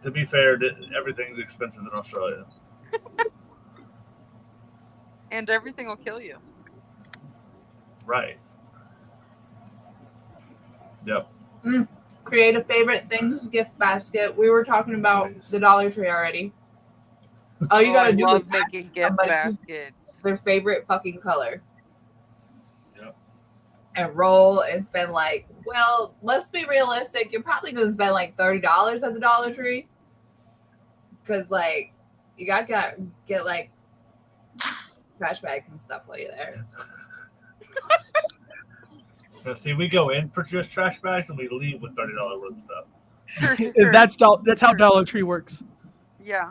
To be fair, everything's expensive in Australia. And everything will kill you. Right. Yep. Creative favorite things, gift basket. We were talking about the Dollar Tree already. All you gotta I do love is making ask gift somebody baskets. their favorite fucking color. Yep. And roll and spend like, well, let's be realistic. You're probably gonna spend like $30 at the Dollar Tree. Cause like you gotta get like trash bags and stuff while you're there. Now, see, we go in for just trash bags and we leave with $30 worth of stuff. Sure. That's how Dollar Tree works. Yeah.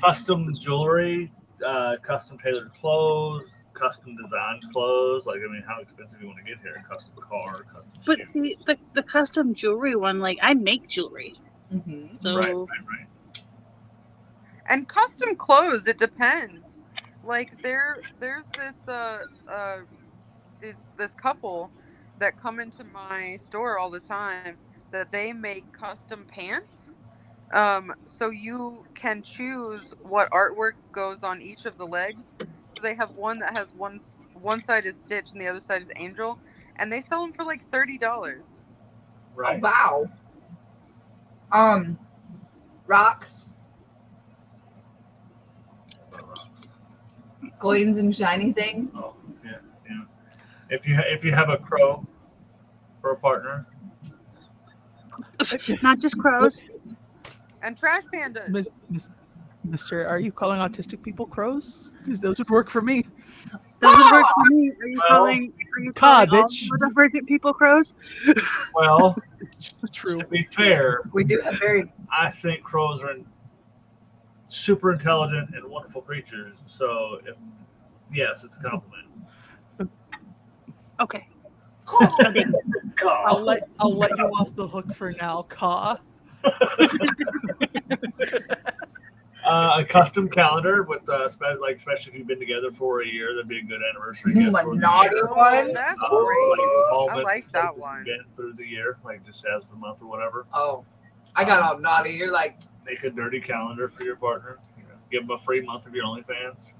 Custom jewelry, custom tailored clothes, custom designed clothes. Like, I mean, how expensive you want to get here? Custom car, custom But shoes. see, the custom jewelry one, like I make jewelry, Mm-hmm. so Right. And custom clothes, it depends. Like there's this couple that come into my store all the time that they make custom pants. So you can choose what artwork goes on each of the legs. So they have one that has one side is Stitch and the other side is Angel, and they sell them for like $30. Right. Oh, wow. Rocks, coins, and shiny things. Oh, yeah. If you have a crow for a partner, not just crows. And trash pandas. Mister, are you calling autistic people crows? Because those would work for me. Those would work for me. Are you Well, calling Ka, all bitch. neurodivergent people crows? well, True. to be fair, We do have very I think crows are super intelligent and wonderful creatures. So, yes, it's a compliment. Okay. I'll let you off the hook for now, Ka. A custom calendar with especially if you've been together for a year, that'd be a good anniversary gift for the naughty year. one. That's Like great. moments I like that you've one. been through the year, like just as the month or whatever. Oh, I got all naughty. You're like, Make a dirty calendar for your partner. You know, give them a free month of your OnlyFans.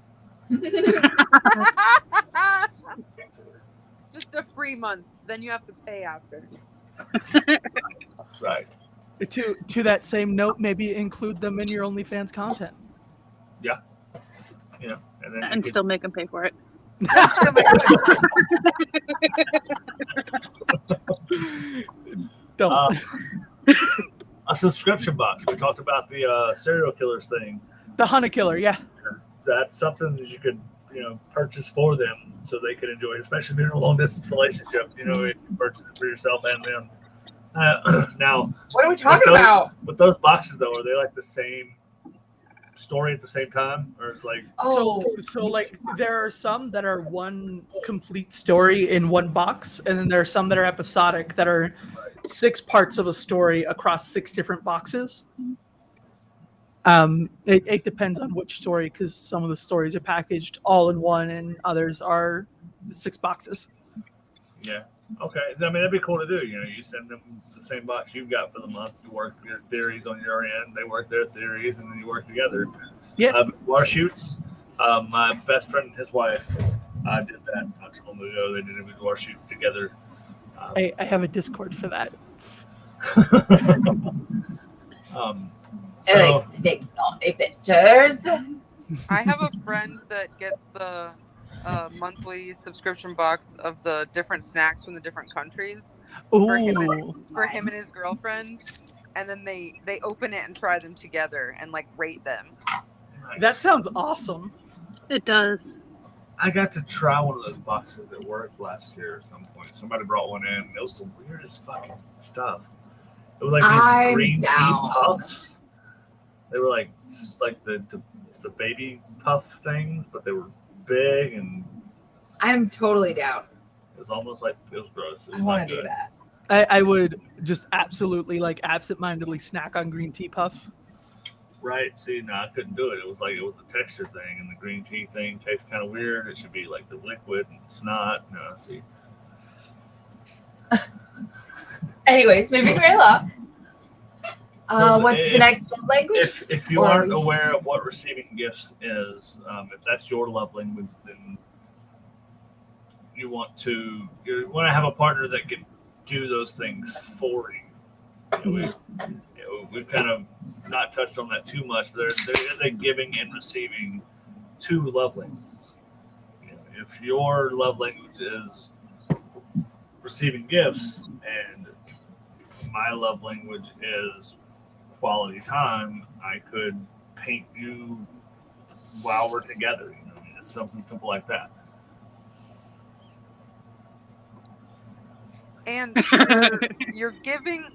Just a free month. Then you have to pay after. That's right. To that same note, maybe include them in your OnlyFans content. Yeah, and then And still make them pay for it. Don't. a subscription box. We talked about the serial killers thing. The Hunter Killer, yeah. That's something that you could, purchase for them so they could enjoy it, especially if you're in a long distance relationship. You can purchase it for yourself and them. Now, what are we talking about? with those boxes though, are they like the same story at the same time, or it's like So like there are some that are one complete story in one box, and then there are some that are episodic that are 6 parts of a story across 6 different boxes. It depends on which story, because some of the stories are packaged all in one and others are 6 boxes. Yeah. Okay. I mean, that'd be cool to do. You send them the same box you've got for the month. You work your theories on your end. They work their theories, and then you work together. Yeah. Water shoots. My best friend and his wife did that not too long ago. They did a big water shoot together. I have a Discord for that. So Take naughty pictures. I have a friend that gets the monthly subscription box of the different snacks from the different countries for him and his girlfriend, and then they open it and try them together and like rate them. nice. That sounds awesome. It does. I got to try one of those boxes at work last year at some point. Somebody brought one in, and it was the weirdest fucking stuff. It was like these I'm green down. tea puffs. They were like the baby puff things, but they were big, and I'm totally down. it was almost like it was gross. It was I want not to do good. that. I would just absolutely like absentmindedly snack on green tea puffs. Right? See, no, I couldn't do it. It was a texture thing, and the green tea thing tastes kind of weird. It should be like the liquid, and it's not. No, see. Anyways, moving right along. What's the next love language? If you aren't aware of what receiving gifts is, if that's your love language, then you want to have a partner that can do those things for you. We've kind of not touched on that too much, but there is a giving and receiving to love languages. If your love language is receiving gifts and my love language is quality time, I could paint you while we're together. It's something simple like that. And your giving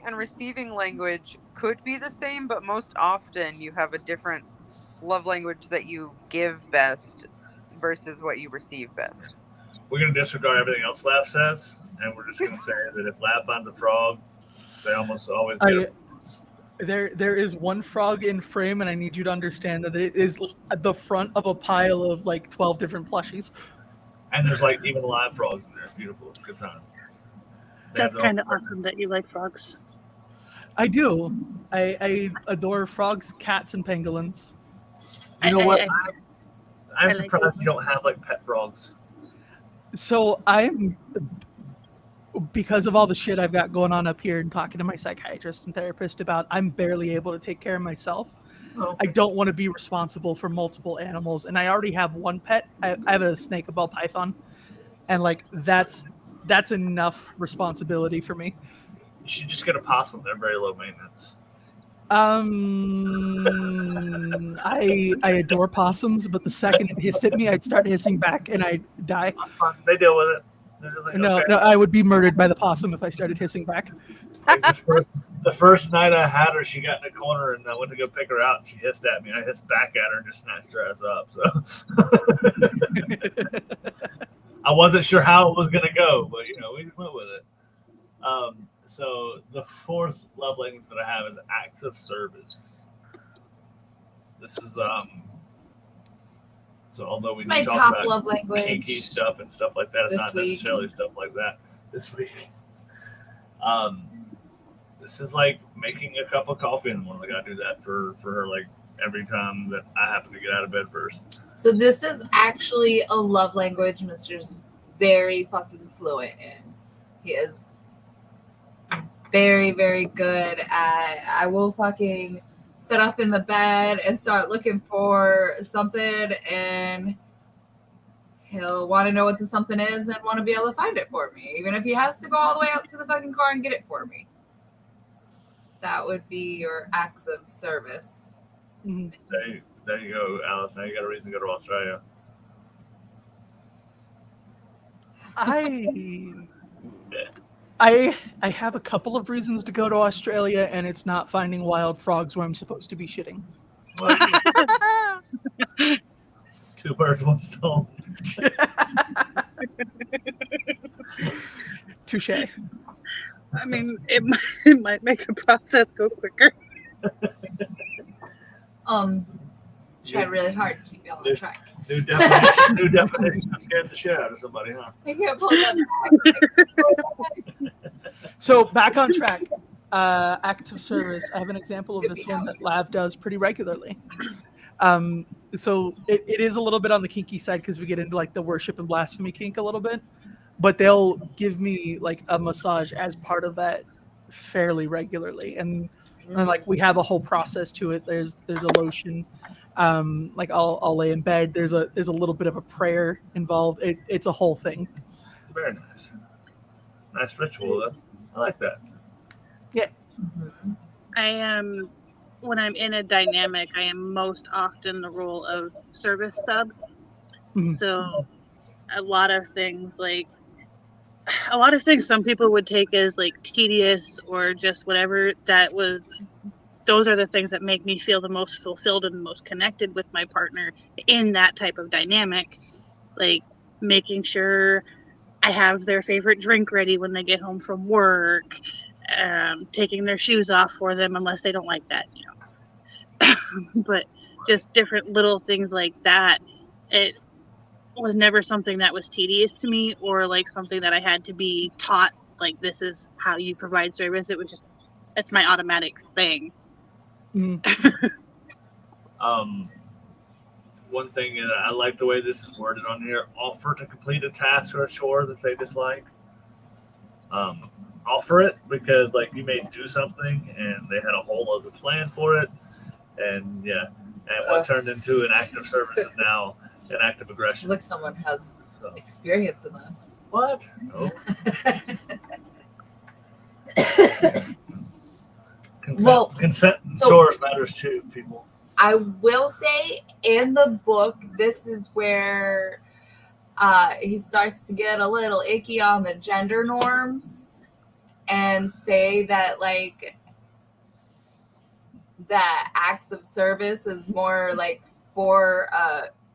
and receiving language could be the same, but most often you have a different love language that you give best versus what you receive best. We're going to disregard everything else Lav says, and we're just going to say that if Lav finds a frog, they almost always get it. There is one frog in frame, and I need you to understand that it is at the front of a pile of like 12 different plushies. And there's like even live frogs in there. It's beautiful. It's a good time. That's kind of awesome that you like frogs. I do. I adore frogs, cats, and pangolins. You know what? I'm like surprised them. you don't have like pet frogs. So because of all the shit I've got going on up here and talking to my psychiatrist and therapist about, I'm barely able to take care of myself. Oh. I don't want to be responsible for multiple animals, and I already have one pet. I have a snake, a ball python, and like that's enough responsibility for me. You should just get a possum. They're very low maintenance. I adore possums, but the second it hissed at me, I'd start hissing back and I'd die. They deal with it. They're just like, No, okay. no, I would be murdered by the possum if I started hissing back. Like the first night I had her, she got in a corner and I went to go pick her out and she hissed at me. I hissed back at her and just snatched her ass up. So I wasn't sure how it was going to go, but we just went with it. So the fourth love language that I have is acts of service. This is so although we my talk top about love language kinky stuff and stuff like that, it's this not week. necessarily stuff like that this week. This is like making a cup of coffee in the morning. Like I do that for her like every time that I happen to get out of bed first. So this is actually a love language Mr.'s very fucking fluent in. He is very, very good at, I will fucking sit up in the bed and start looking for something, and he'll want to know what the something is and want to be able to find it for me, even if he has to go all the way out to the fucking car and get it for me. That would be your acts of service. Mhm. So there you go, Alice. Now you got a reason to go to Australia. I have a couple of reasons to go to Australia, and it's not finding wild frogs where I'm supposed to be shitting. Well, two birds, one stone. Touche. I mean, it might make the process go quicker. Tried really hard to keep you on track. New definition of scaring the shit out of somebody, huh? I can't pull that back. So back on track. Acts of service. I have an example of this one that Lav does pretty regularly. So it is a little bit on the kinky side because we get into like the worship and blasphemy kink a little bit, but they'll give me like a massage as part of that fairly regularly, and like we have a whole process to it. There's a lotion. Like I'll lay in bed. There's a little bit of a prayer involved. It's a whole thing. Very nice. Nice ritual. I like that. Yeah. Mm-hmm. I am, when I'm in a dynamic, I am most often the role of service sub. Mhm. So a lot of things some people would take as like tedious or just whatever, those are the things that make me feel the most fulfilled and the most connected with my partner in that type of dynamic. Like making sure I have their favorite drink ready when they get home from work, taking their shoes off for them unless they don't like that, but just different little things like that. It was never something that was tedious to me or like something that I had to be taught, like this is how you provide service. It was just, it's my automatic thing. One thing, and I like the way this is worded on here: offer to complete a task or a chore that they dislike. Offer it, because like you may do something and they had a whole other plan for it, and what turned into an act of service is now an act of aggression. Like someone has experience in this. What? No. Consent and chores matters too, people. I will say in the book, this is where he starts to get a little icky on the gender norms and say that like that acts of service is more like for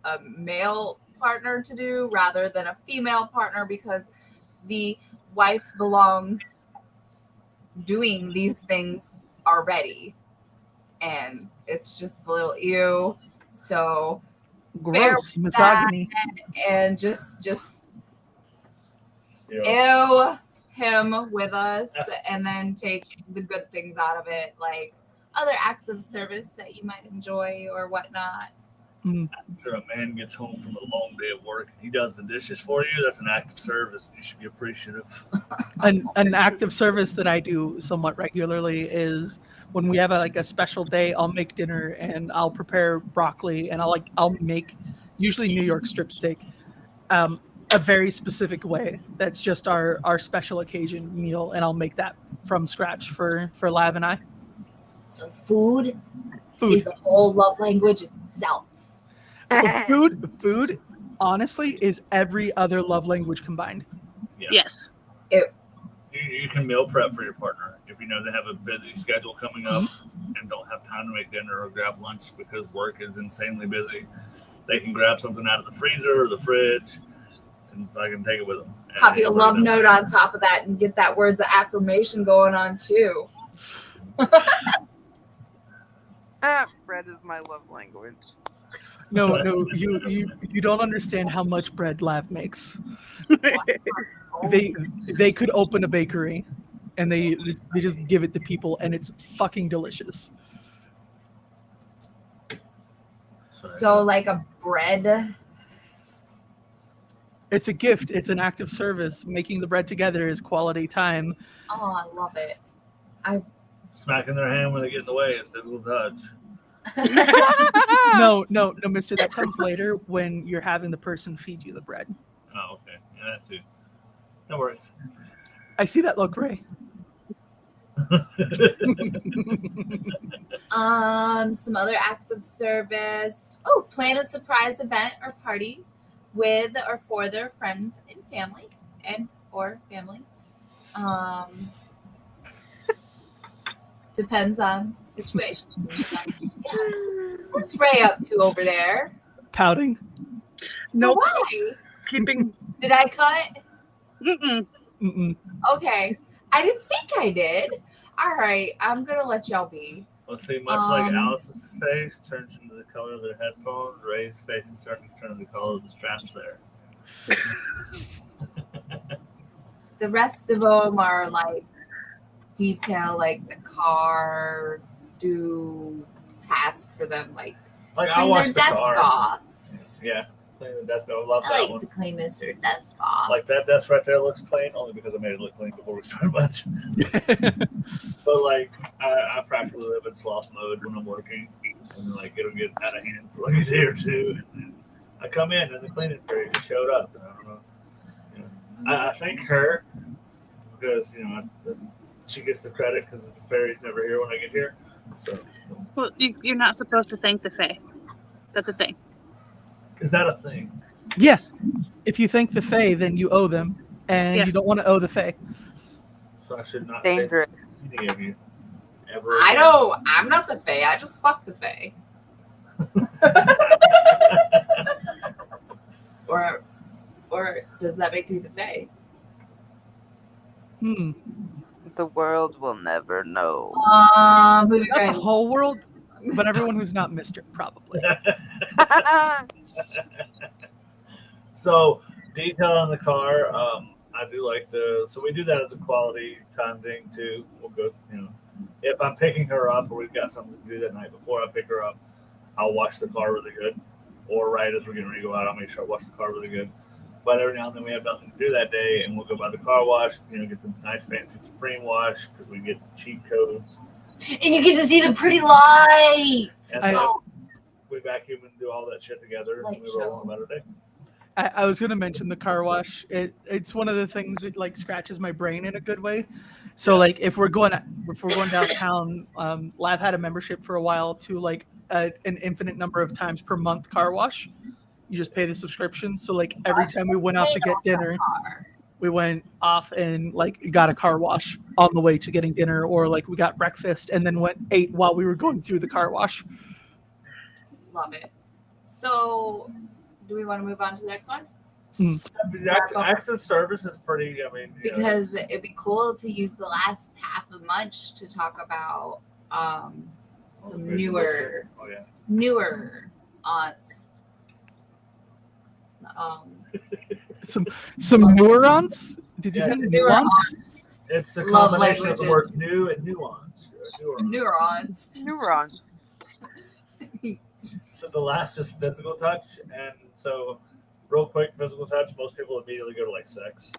a male partner to do rather than a female partner, because the wife belongs doing these things already, and it's just a little ew. So gross misogyny, and just ew him with us, and then take the good things out of it, like other acts of service that you might enjoy or whatnot. After a man gets home from a long day of work and he does the dishes for you, that's an act of service. You should be appreciative. An act of service that I do somewhat regularly is when we have a special day, I'll make dinner and I'll prepare broccoli and I'll make usually New York strip steak, a very specific way. That's just our special occasion meal, and I'll make that from scratch for Lav and I. So food is a whole love language itself. Food, honestly, is every other love language combined. Yeah. Yes. You can meal prep for your partner if you know they have a busy schedule coming up and don't have time to make dinner or grab lunch because work is insanely busy. They can grab something out of the freezer or the fridge and I can take it with them. Copy a love note on top of that and get that words of affirmation going on too. Bread is my love language. No, you don't understand how much bread Lav makes. They could open a bakery and they just give it to people and it's fucking delicious. So like a bread, it's a gift, it's an act of service. Making the bread together is quality time. Oh, I love it. Smacking their hand when they get in the way is physical touch. No, mister, that comes later when you're having the person feed you the bread. Oh, okay. Yeah, that too. No worries. I see that look, Ray. Some other acts of service. Oh, plan a surprise event or party with or for their friends and family or family. Depends on situations and stuff. Yeah. What's Ray up to over there? Pouting. No. Why? Keeping. Did I cut? Mm-mm. Okay. I didn't think I did. All right. I'm going to let y'all be. Let's see, much like Alice's face turns into the color of their headphones, Ray's face is starting to turn to the color of the straps there. The rest of them are like detail, like the car, do tasks for them, like I clean watch their the desk car. off. Yeah, clean the desk. I love I that like one. to clean Mr. Desk off. Like that desk right there looks clean only because I made it look clean before we started much. But like I practically live in sloth mode when I'm working, and like it'll get out of hand for like a day or two, and then I come in and the cleaning period just showed up, and I don't know. You know, I thank her because she gets the credit because the fairy's never here when I get here. So, Well, you're not supposed to thank the fae. That's a thing. is that a thing? Yes. If you thank the Fae, then you owe them, and you Yes. don't want to owe the Fae. So I should It's not say dangerous. any of you ever. I don't. I'm not the Fae. I just fuck the Fae. Or does that make you the Fae? Hmm. The world will never know. Moving Not right. the whole world, but everyone who's not Mister, probably. So detail on the car, I do like so we do that as a quality time thing too. We'll go, if I'm picking her up or we've got something to do that night before I pick her up, I'll wash the car really good. Or right as we're getting ready to go out, I'll make sure I wash the car really good. But every now and then we have nothing to do that day, and we'll go by the car wash, get the nice fancy Supreme wash because we get cheat codes. And you get to see the pretty lights. And then we vacuum and do all that shit together, and we roll on about our day. I was going to mention the car wash. It's one of the things that like scratches my brain in a good way. So like if we're going downtown, Lav had a membership for a while to like an infinite number of times per month car wash. You just pay the subscription. So like every time we went off to get dinner, we went off and like got a car wash on the way to getting dinner, or like we got breakfast and then ate while we were going through the car wash. Love it. So, do we want to move on to the next one? Acts of service is pretty. Because it'd be cool to use the last half of Munch to talk about some newer aunts. Some nuance. Did you say newer nuance? aunts? It's a Love combination of the languages. words new and nuance. Neurons. Neurons. So the last is physical touch, and so real quick, physical touch. Most people immediately go to like sex.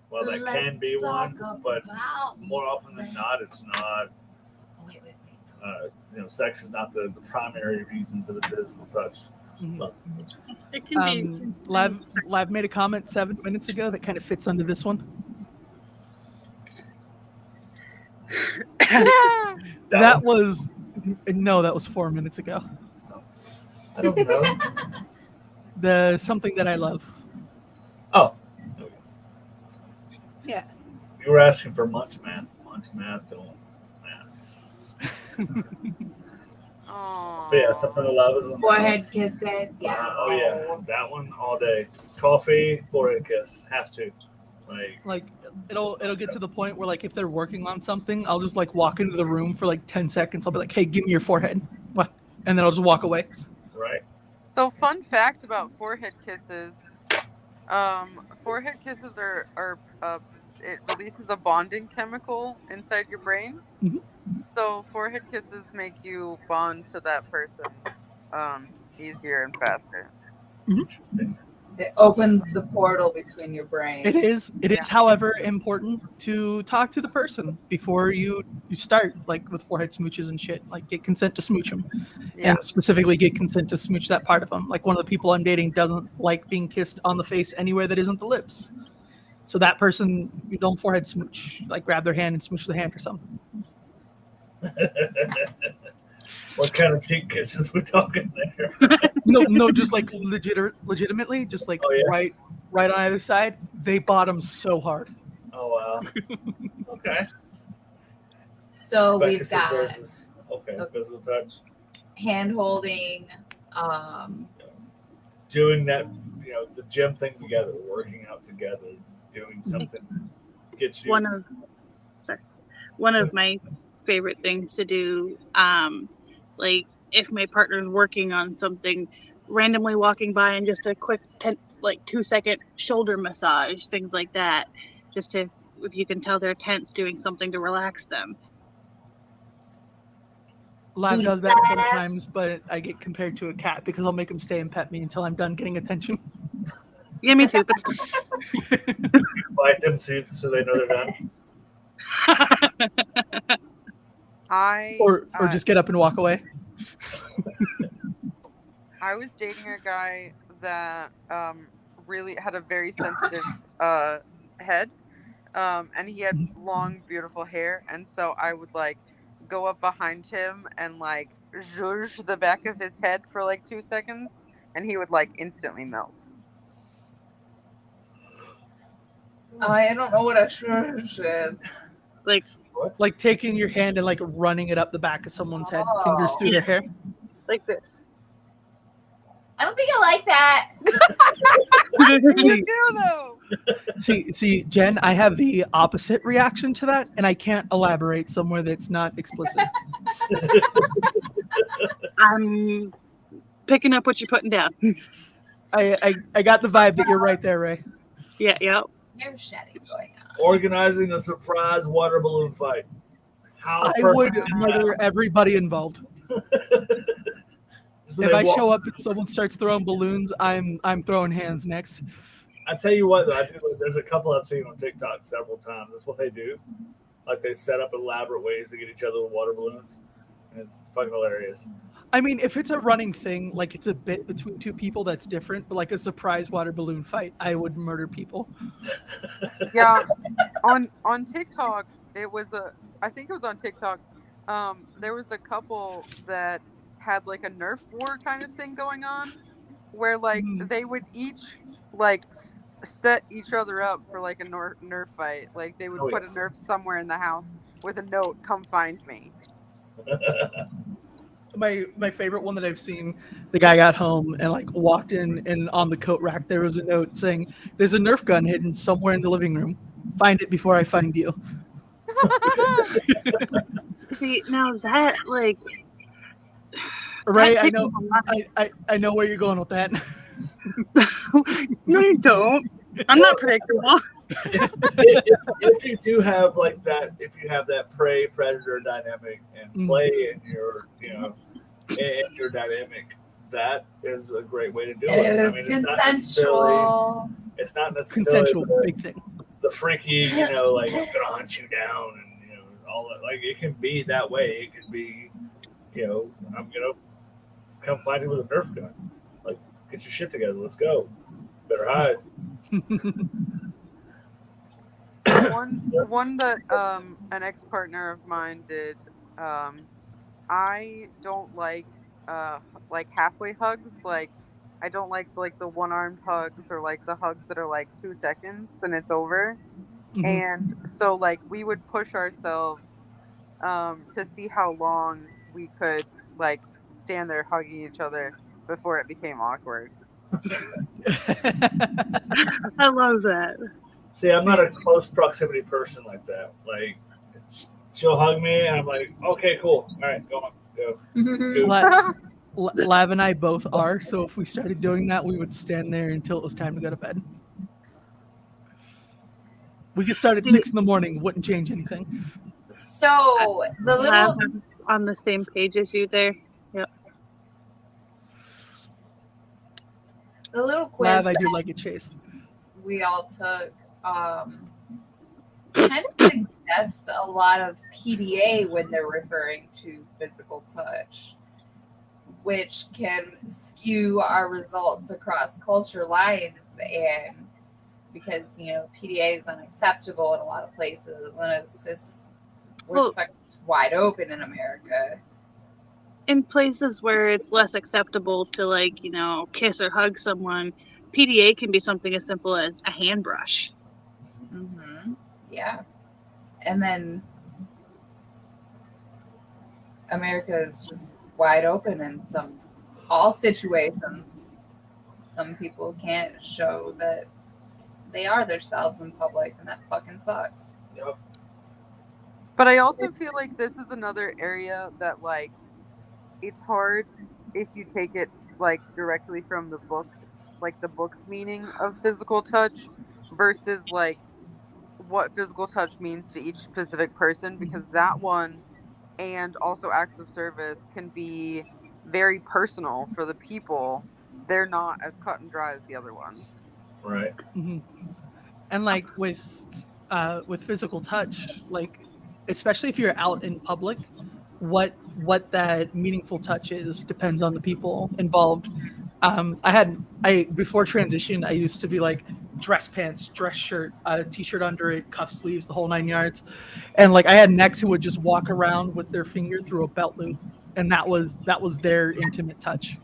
Well, that can be one, but more often than not, it's not. Wait. Sex is not the primary reason for the physical touch. Mhm. It can be. Lav made a comment 7 minutes ago that kind of fits under this one. That was 4 minutes ago. I don't know. The something that I love. Oh. Yeah. You were asking for Munch math. Munch math, don't math. Aww. But yeah, something to love is one. Forehead kisses. Yeah. Oh yeah, that one all day. Coffee, forehead kiss, has to. Like it'll get to the point where like if they're working on something, I'll just like walk into the room for like 10 seconds. I'll be like, "Hey, give me your forehead," and then I'll just walk away. Right. So fun fact about forehead kisses. Forehead kisses are it releases a bonding chemical inside your brain. Mhm. So forehead kisses make you bond to that person easier and faster. Interesting. It opens the portal between your brain. It is, however, important to talk to the person before you start, like with forehead smooches and shit. Like get consent to smooch them, Yeah. and specifically get consent to smooch that part of them. Like one of the people I'm dating doesn't like being kissed on the face anywhere that isn't the lips. So that person, you don't forehead smooch. Like grab their hand and smooch the hand or something. What kind of cheek kisses we talking there? No, just like legitimately, just like Oh, yeah? right on either side. They bottom so hard. Oh wow. Okay. So Back we've to got versus physical touch. hand holding. Doing that, the gym thing together, working out together, doing something gets you. One of my favorite things to do, like if my partner's working on something, randomly walking by and just a quick 2-second shoulder massage, things like that, just if you can tell they're tense, doing something to relax them. Lav does that sometimes, but I get compared to a cat because I'll make him stay and pet me until I'm done getting attention. Yeah, me too. Bite them so they know they're done. Or just get up and walk away. I was dating a guy that really had a very sensitive head, and he had long, beautiful hair, and so I would like go up behind him and like zhuzh the back of his head for like 2 seconds, and he would like instantly melt. I don't know what a shush is. Like, Like taking your hand and like running it up the back of someone's head, fingers through their hair. like this. I don't think I like that. You do though. See, Jen, I have the opposite reaction to that, and I can't elaborate somewhere that's not explicit. I'm picking up what you're putting down. I got the vibe that you're right there, Ray. Yeah, yeah. There's shedding going on. Organizing a surprise water balloon fight. How I would perfect is murder that? everybody involved. Just when If they I walk- show up and someone starts throwing balloons, I'm throwing hands next. I tell you what, though, there's a couple I've seen on TikTok several times. That's what they do. Like they set up elaborate ways to get each other with water balloons, and it's fucking hilarious. I mean, if it's a running thing, like it's a bit between two people, that's different. But like a surprise water balloon fight, I would murder people. Yeah, on TikTok, I think it was on TikTok. There was a couple that had like a Nerf war kind of thing going on, where like they would each like set each other up for like a Nerf fight. Like they would put a Nerf somewhere in the house with a note, "Come find me." My favorite one that I've seen, the guy got home and like walked in, and on the coat rack there was a note saying, "There's a Nerf gun hidden somewhere in the living room. Find it before I find you." See, now that, like... Ray, that I takes know, a lot. I know where you're going with that. No, you don't. I'm not predictable. if you do have like that, if you have that prey predator dynamic and play in your dynamic, that is a great way to do it. It is consensual. It's not necessarily Consensual, big thing. the freaky, like I'm gonna hunt you down and all that. Like it can be that way. It can be, I'm gonna come find you with a Nerf gun. Like, get your shit together. Let's go. Better hide. One that an ex-partner of mine did. I don't like halfway hugs. Like I don't like the one-armed hugs or like the hugs that are like 2 seconds and it's over. Mhm. And so like we would push ourselves to see how long we could like stand there hugging each other before it became awkward. I love that. See, I'm not a close proximity person like that. Like, she'll hug me, and I'm like, okay, cool. All right, go on. Go. Lav and I both are, so if we started doing that, we would stand there until it was time to go to bed. We could start at 6 a.m, wouldn't change anything. So the little I'm on the same page as you there. Yep. the little quiz Lav, I do like it, Chase. we all took kind of suggest a lot of PDA when they're referring to physical touch, which can skew our results across culture lines, and because PDA is unacceptable in a lot of places, and we're wide open in America. In places where it's less acceptable to kiss or hug someone, PDA can be something as simple as a hand brush. Mm-hmm. Yeah. And then America is just wide open in all situations. Some people can't show that they are themselves in public, and that fucking sucks. Yep. But I also feel like this is another area that it's hard if you take it directly from the book, the book's meaning of physical touch versus what physical touch means to each specific person, because that one and also acts of service can be very personal for the people. They're not as cut and dry as the other ones. Right. Mm-hmm. And with physical touch, especially if you're out in public, what that meaningful touch is depends on the people involved. Before transition, I used to be dress pants, dress shirt, t-shirt under it, cuff sleeves, the whole 9 yards. And I had necks who would just walk around with their finger through a belt loop, and that was their intimate touch.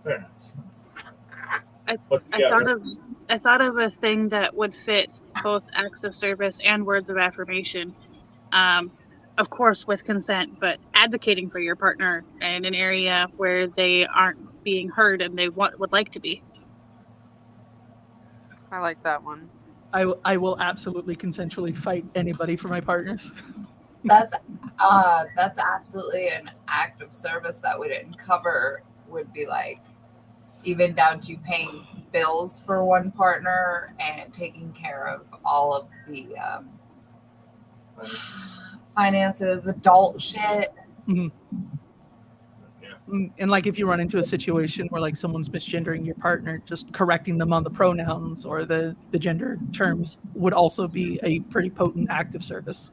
Very nice. I thought of a thing that would fit both acts of service and words of affirmation. Of course, with consent, but advocating for your partner in an area where they aren't being heard and they would like to be. I like that one. I will absolutely consensually fight anybody for my partners. That's absolutely an act of service that we didn't cover. Would be like even down to paying bills for one partner and taking care of all of the finances, adult shit. And like if you run into a situation where like someone's misgendering your partner, just correcting them on the pronouns or the gender terms would also be a pretty potent act of service.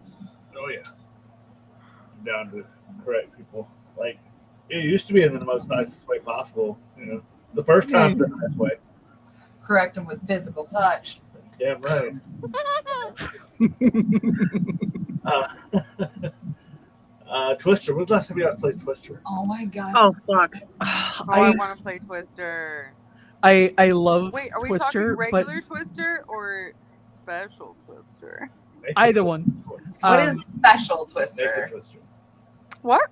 Oh yeah. I'm down to correct people. Like it used to be in the most nicest way possible. You know, the first time the nice way. Correct them with physical touch. Damn right. Twister. When's the last time you guys played Twister? Oh my god. Oh, fuck. I want to play Twister. I love Wait, are we Twister, talking but regular Twister or special Twister? either one. What is special Naked Twister? Twister. What?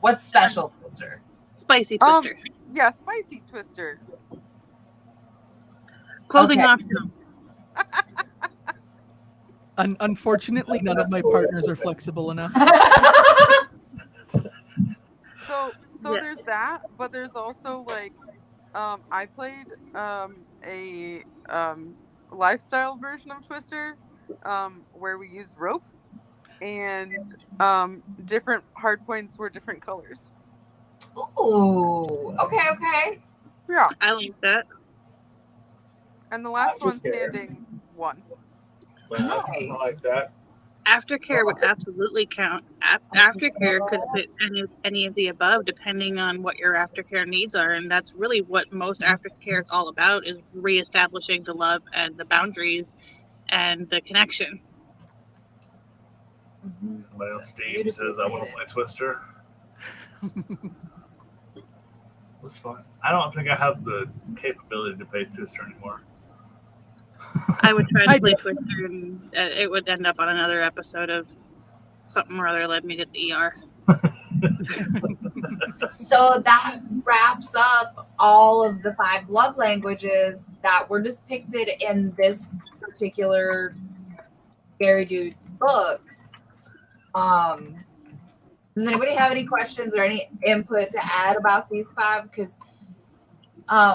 What's special Twister? Spicy Twister. Yeah, spicy Twister. Clothing okay. optional. Unfortunately, none of my partners are flexible enough. So Yeah. there's that, but there's also like I played a lifestyle version of Twister where we used rope and different hard points were different colors. Ooh. Okay. Yeah. I like that. And the last one Aftercare. standing won. But I like that. Aftercare would absolutely count. Aftercare could fit any of the above, depending on what your aftercare needs are, and that's really what most aftercare is all about: is reestablishing the love and the boundaries and the connection. Somebody else, Steve, says I want to play Twister. What's fun? I don't think I have the capability to play Twister anymore. I would try to play Twister, and it would end up on another episode of something or other led me to the ER. So that wraps up all of the 5 love languages that were depicted in this particular Gary Dude's book. Does anybody have any questions or any input to add about these 5? Because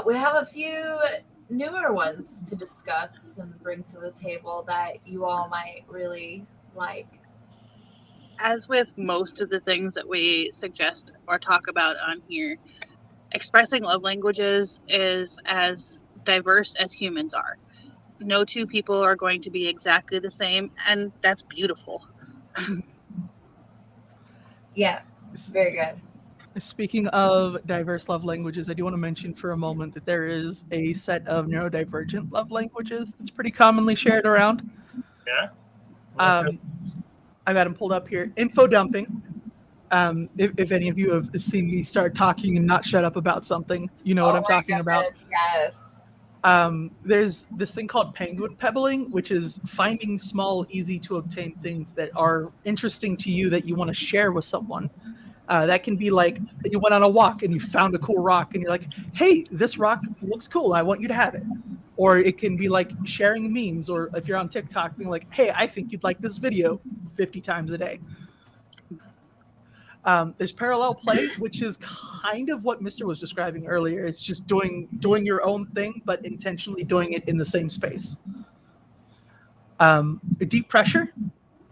we have a few newer ones to discuss and bring to the table that you all might really like. As with most of the things that we suggest or talk about on here, expressing love languages is as diverse as humans are. No two people are going to be exactly the same, and that's beautiful. Yes, very good. Speaking of diverse love languages, I do want to mention for a moment that there is a set of neurodivergent love languages that's pretty commonly shared around. Yeah? I've got them pulled up here. Info dumping. If any of you have seen me start talking and not shut up about something, you know what I'm talking about. Yes. There's this thing called penguin pebbling, which is finding small, easy to obtain things that are interesting to you that you want to share with someone. That can be like you went on a walk and you found a cool rock and you're like, hey, this rock looks cool. I want you to have it. Or it can be like sharing memes, or if you're on TikTok, being like, hey, I think you'd like this video 50 times a day. There's parallel play, which is kind of what Mr. was describing earlier. It's just doing your own thing, but intentionally doing it in the same space. Deep pressure,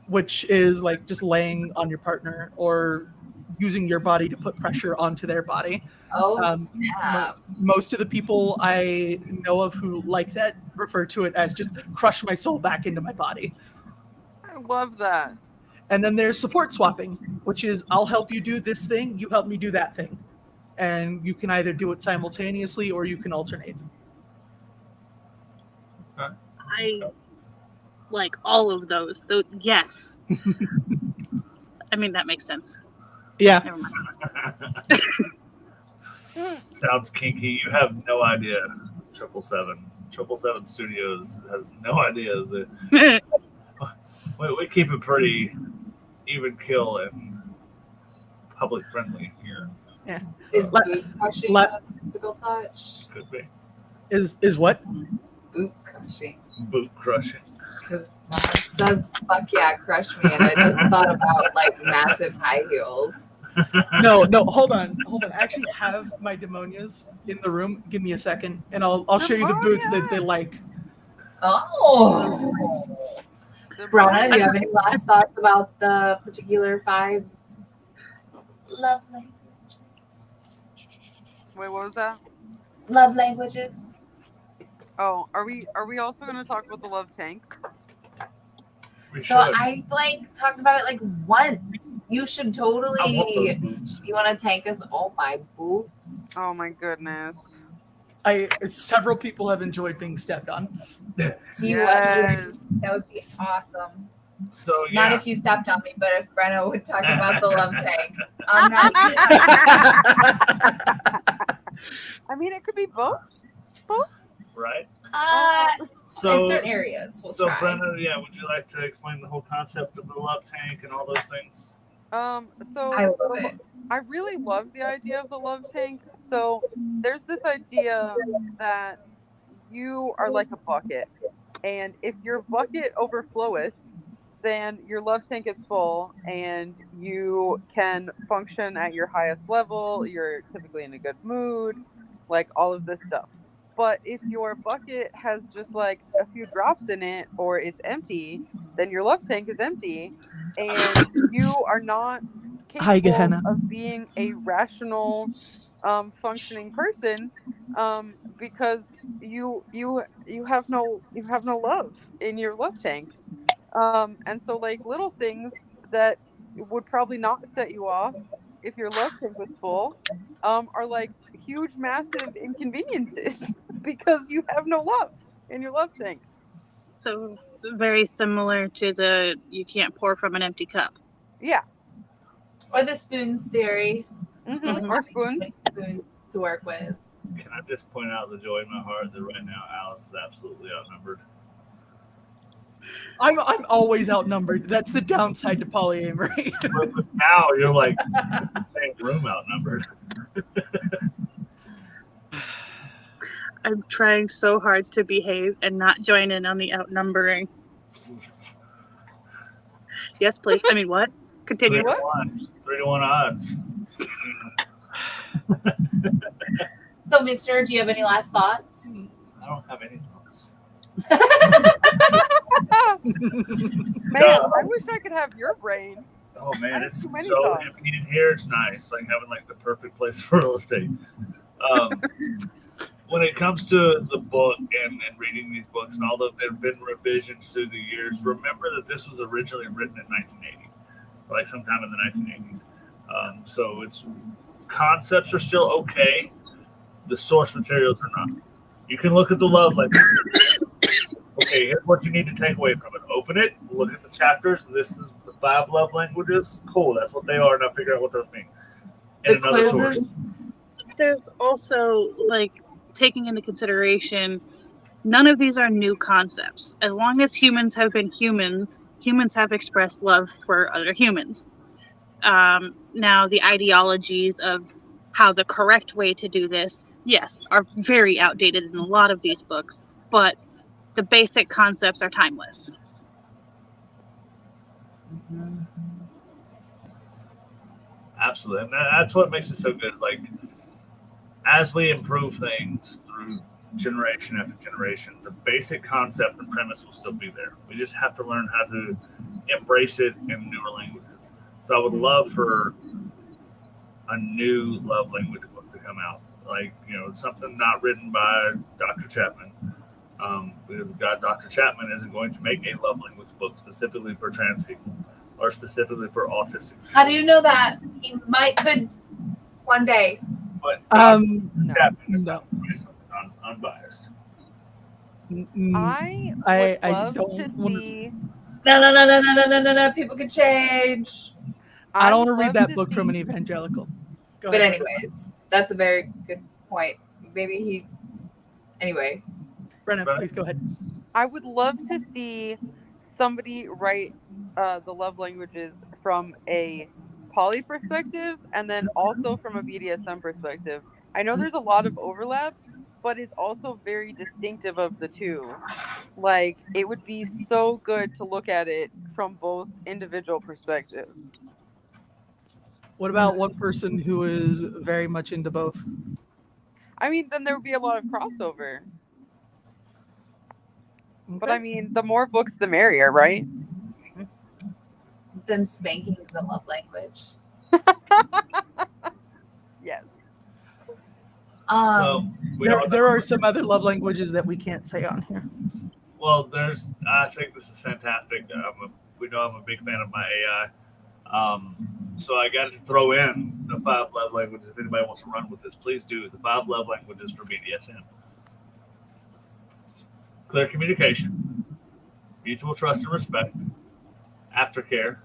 which is like just laying on your partner or using your body to put pressure onto their body. Oh, snap. Most of the people I know of who like that refer to it as just crush my soul back into my body. I love that. And then there's support swapping, which is I'll help you do this thing, you help me do that thing. And you can either do it simultaneously or you can alternate. I like all of those. Yes. I mean, that makes sense. Yeah. Never mind. Sounds kinky. You have no idea, 777. 777 Studios has no idea that we keep it pretty even kill and public friendly here. Is Let- boot crushing let- a physical touch? Could be Is what? Boot crushing. boot crushing. Because it says "fuck yeah, crush me," and I just thought about like massive high heels. No, hold on. I actually have my demonias in the room. Give me a second, and I'll show you the boots that they like. Oh, Bronna, do you have any last thoughts about the particular 5 love languages? Wait, what was that? Love languages. Oh, are we also going to talk about the love tank? We So should. I like talked about it like once. You should I want those totally. boots. You want to tank us? Oh my boots. Oh my goodness. Several people have enjoyed being stepped on. Do you Yes. That would be awesome. So yeah. Not if you stepped on me, but if Brenna would talk about the love tank. I'm not. I mean, it could be both. Right. In So certain areas, we'll so try. Brenna, yeah, would you like to explain the whole concept of the love tank and all those things? So I love it. I really love the idea of the love tank. So there's this idea that you are like a bucket, and if your bucket overfloweth, then your love tank is full, and you can function at your highest level. You're typically in a good mood, like all of this stuff. But if your bucket has just like a few drops in it, or it's empty, then your love tank is empty, and you are not Hi, capable Gehenna. of being a rational, functioning person, because you have no love in your love tank, and so like little things that would probably not set you off if your love tank was full, are like huge, massive inconveniences because you have no love in your love tank. So very similar to the you can't pour from an empty cup. Yeah. Or the spoons theory. Mm-hmm. Or spoons. Spoons to work with. Can I just point out the joy in my heart that right now Alice is absolutely outnumbered? I'm always outnumbered. That's the downside to polyamory. But now you're like same room outnumbered. I'm trying so hard to behave and not join in on the outnumbering. Yes, please. I mean, what? Continue. 3-1 odds. So, Mister, do you have any last thoughts? I don't have any thoughts. Man, I wish I could have your brain. Oh I man, have it's too many so thoughts. empty in here. It's nice, like having like the perfect place for real estate. When it comes to the book and reading these books and all that, there have been revisions through the years. Remember that this was originally written in 1980, like sometime in the 1980s. So its concepts are still okay. The source materials are not. You can look at the love language. Okay, here's what you need to take away from it. Open it, look at the chapters. This is the 5 love languages. Cool, that's what they are. Now figure out what those mean. And The another quizzes. source. There's also like taking into consideration none of these are new concepts. As long as humans have been humans, humans have expressed love for other humans. Now the ideologies of how the correct way to do this, yes, are very outdated in a lot of these books, but the basic concepts are timeless. Absolutely. And that's what makes it so good. Is like, as we improve things through generation after generation, the basic concept and premise will still be there. We just have to learn how to embrace it in newer languages. So I would love for a new love language book to come out. Like, something not written by Dr. Chapman. Because Dr. Chapman isn't going to make a love language book specifically for trans people or specifically for autistic people. How do you know that? He could one day. But No. Chapman is No. something unbiased. I I would love don't to wanna- see. No. People could change. I don't want to would read love that to book from an see- evangelical. Go But ahead. anyways, that's a very good point. Maybe he. Anyway, Brenna, Brenna? please go ahead. I would love to see somebody write the love languages from a poly perspective and then also from a BDSM perspective. I know there's a lot of overlap, but it's also very distinctive of the two. Like, it would be so good to look at it from both individual perspectives. What about one person who is very much into both? I mean, then there would be a lot of crossover. But Okay. I mean, the more books, the merrier, right? Then spanking is a love language. Yes. So There are some other love languages that we can't say on here. Well, I think this is fantastic. We know I'm a big fan of my AI. So I got to throw in the 5 love languages. If anybody wants to run with this, please do. The 5 love languages for BDSM. Clear communication, mutual trust and respect, aftercare,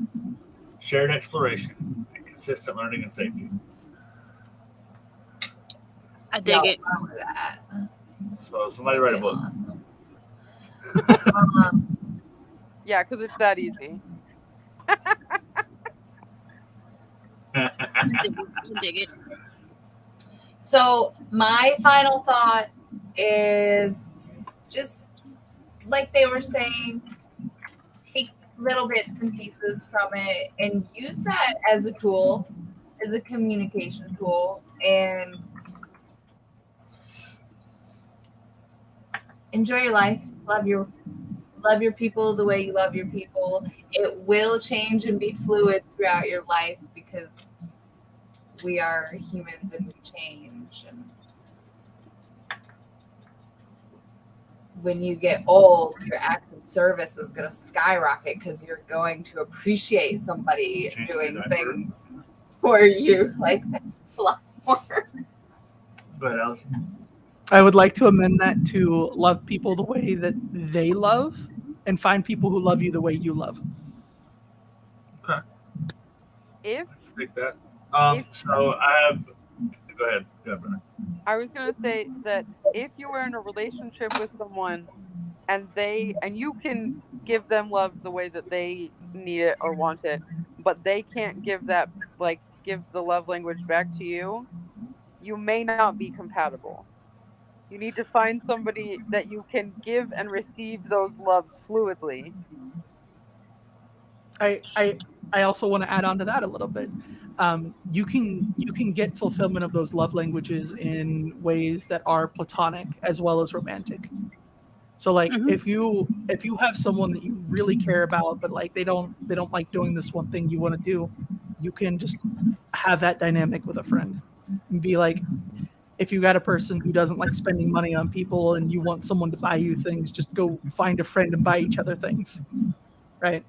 shared exploration, and consistent learning and safety. I dig it. Wrong with that. So somebody write a book. Awesome. Yeah, because it's that easy. I dig it. So my final thought is just like they were saying, take little bits and pieces from it and use that as a tool, as a communication tool, and enjoy your life. Love your people the way you love your people. It will change and be fluid throughout your life because we are humans and we change. And when you get old, your acts of service is going to skyrocket because you're going to appreciate somebody Change doing your things for you like that a lot more. Go ahead, Allison. I would like to amend that to love people the way that they love and find people who love you the way you love. Okay. If Take that. If- So I have. Go ahead, Brenna. I was gonna say that if you are in a relationship with someone and you can give them love the way that they need it or want it, but they can't give the love language back to you, you may not be compatible. You need to find somebody that you can give and receive those loves fluidly. I also want to add on to that a little bit. You can get fulfillment of those love languages in ways that are platonic as well as romantic. So like if you have someone that you really care about, but like they don't like doing this one thing you want to do, you can just have that dynamic with a friend and be like, if you got a person who doesn't like spending money on people and you want someone to buy you things, just go find a friend and buy each other things, right?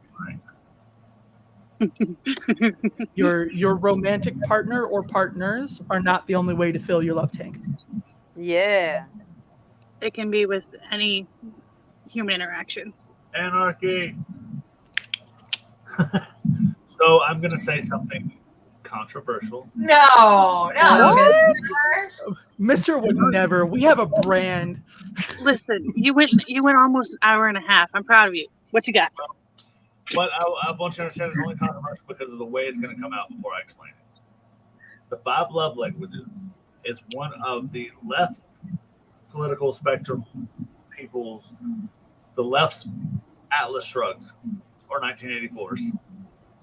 Your romantic partner or partners are not the only way to fill your love tank. Yeah. It can be with any human interaction. Anarchy. So I'm going to say something controversial. No. Mr. would never. We have a brand. Listen, you went almost an hour and a half. I'm proud of you. What you got? But I want you to understand it's only controversial because of the way it's going to come out before I explain it. The 5 love languages is one of the left political spectrum people's, the left's Atlas Shrugged or 1984s.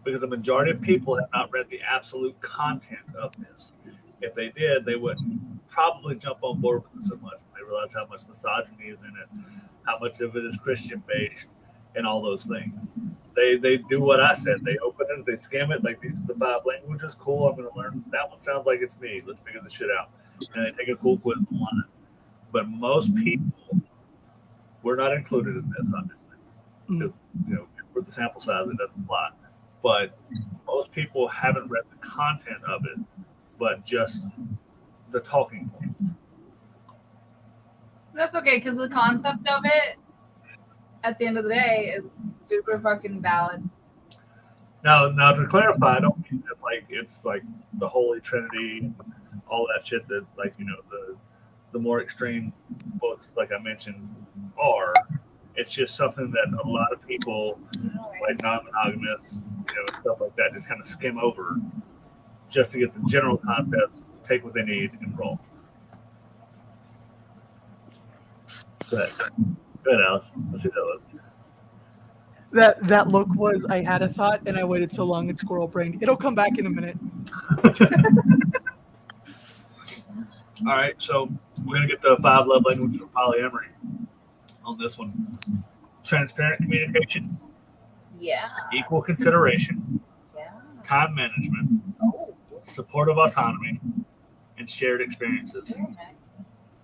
Because the majority of people have not read the absolute content of this. If they did, they wouldn't probably jump on board with it so much. They realize how much misogyny is in it, how much of it is Christian-based, and all those things. They do what I said. They open it, they skim it, like these are the 5 languages. Cool, I'm going to learn. That one sounds like it's me. Let's figure this shit out. And they take a cool quiz online. But most people, we're not included in this, obviously. Because, with the sample size, it doesn't apply. But most people haven't read the content of it, but just the talking points. That's okay, because the concept of it, at the end of the day, is super fucking valid. Now to clarify, I don't mean it's like the Holy Trinity, all that shit that the more extreme books, like I mentioned, are. It's just something that a lot of people, like non-monogamous, stuff like that, just kind of skim over just to get the general concepts, take what they need, and roll. Good, Alice. Let's see that look. That look was, I had a thought and I waited so long, it's squirrel brain. It'll come back in a minute. All right, so we're going to get the 5 love languages for polyamory on this one. Transparent communication, Yeah. equal consideration, Yeah. time management, Oh, supportive autonomy, and shared experiences. very nice.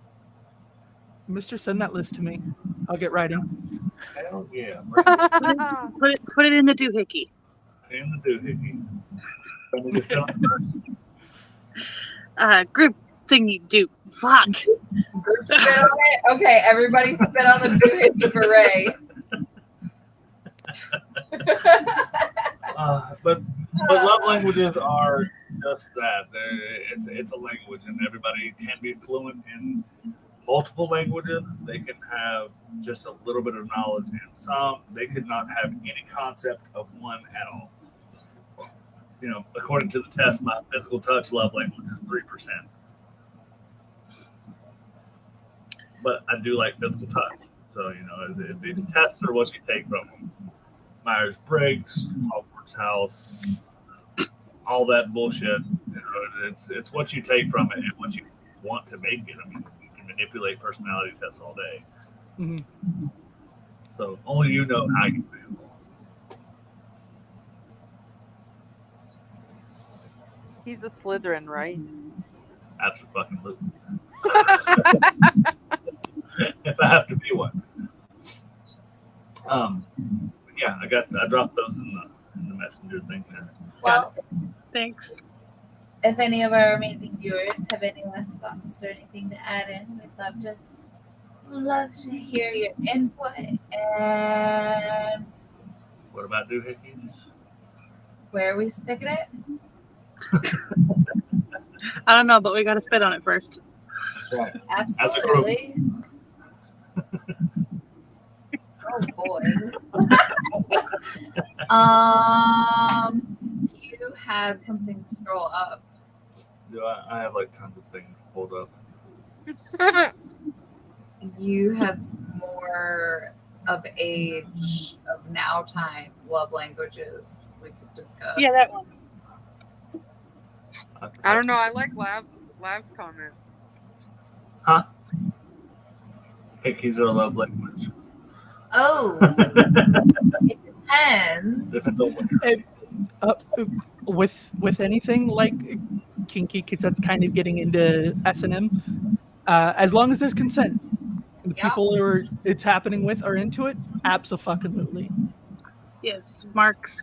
Mr. Send that list to me. I'll get writing. Hell yeah. Put it in the doohickey. In the doohickey. So we just got first. Group thingy do. Fuck. Group spit on it. Okay, everybody spit on the doohickey for Ray. But love languages are just that. It's a language, and everybody can be fluent in multiple languages. They can have just a little bit of knowledge in some. They could not have any concept of one at all. According to the test, my physical touch love language is 3%. But I do like physical touch. So, these tests are what you take from them. Myers-Briggs, Hogwarts house, all that bullshit. It's what you take from it and what you want to make it. I mean, you can manipulate personality tests all day. Mm-hmm. So only you know how you feel. He's a Slytherin, right? Absolutely. If I have to be one. Yeah, I dropped those in the messenger thing there. Well, Thanks. if any of our amazing viewers have any last thoughts or anything to add in, we'd love to hear your input. And What about doohickeys? where are we sticking it? I don't know, but we got to spit on it first. Right. Absolutely. Oh boy. You had something scroll up. Do I have like tons of things pulled up. You had some more of age of now time love languages we could discuss. Yeah, that one. I don't know. I like Lav's comment. Huh? Hickeys are a love language. Oh, it depends. Depends on what you're With anything like kinky, because that's kind of getting into S&M, as long as there's consent, the Yeah. people it's happening with are into it, absolutely. Yes, marks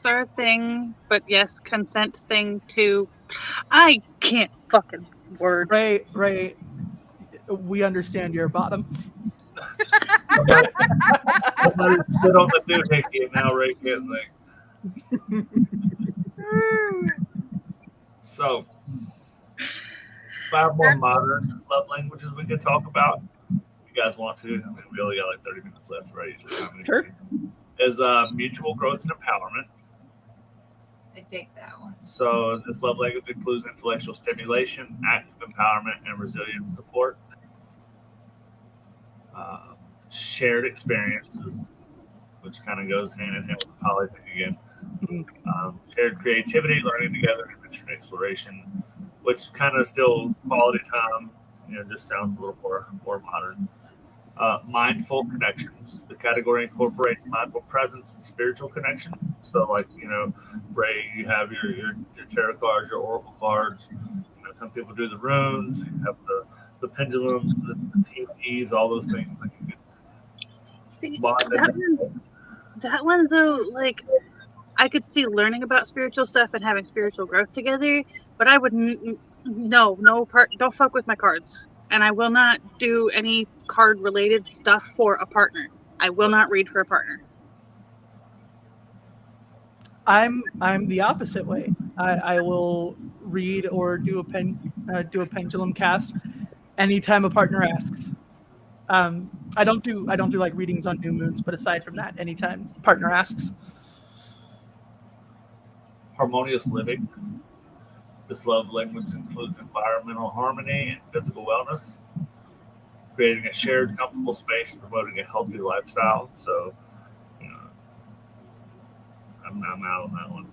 are a thing, but yes, consent thing too. I can't fucking word. Ray, we understand your bottom. somebody spit on the doohickey and now Ray can't think. So, 5 more modern love languages we could talk about. If you guys want to. I mean, we only got like 30 minutes left, right? Sure. Is mutual growth and empowerment. I take that one. So this love language includes intellectual stimulation, active empowerment, and resilient support. Shared experiences, which kind of goes hand in hand with the poly thing again. Shared creativity, learning together, adventure and exploration, which kind of still quality time. Just sounds a little more modern. Mindful connections. The category incorporates mindful presence and spiritual connection. So, like, Ray, you have your tarot cards, your oracle cards. Some people do the runes. You have the pendulums, the TVs, all those things. Like you See, could that one though, like, I could see learning about spiritual stuff and having spiritual growth together, but I wouldn't. No part. Don't fuck with my cards. And I will not do any card-related stuff for a partner. I will not read for a partner. I'm the opposite way. I will read or do a pendulum cast anytime a partner asks. I don't do like readings on new moons, but aside from that, anytime partner asks. Harmonious living. This love language includes environmental harmony and physical wellness, creating a shared, comfortable space, promoting a healthy lifestyle. So, you know, I'm out on that one.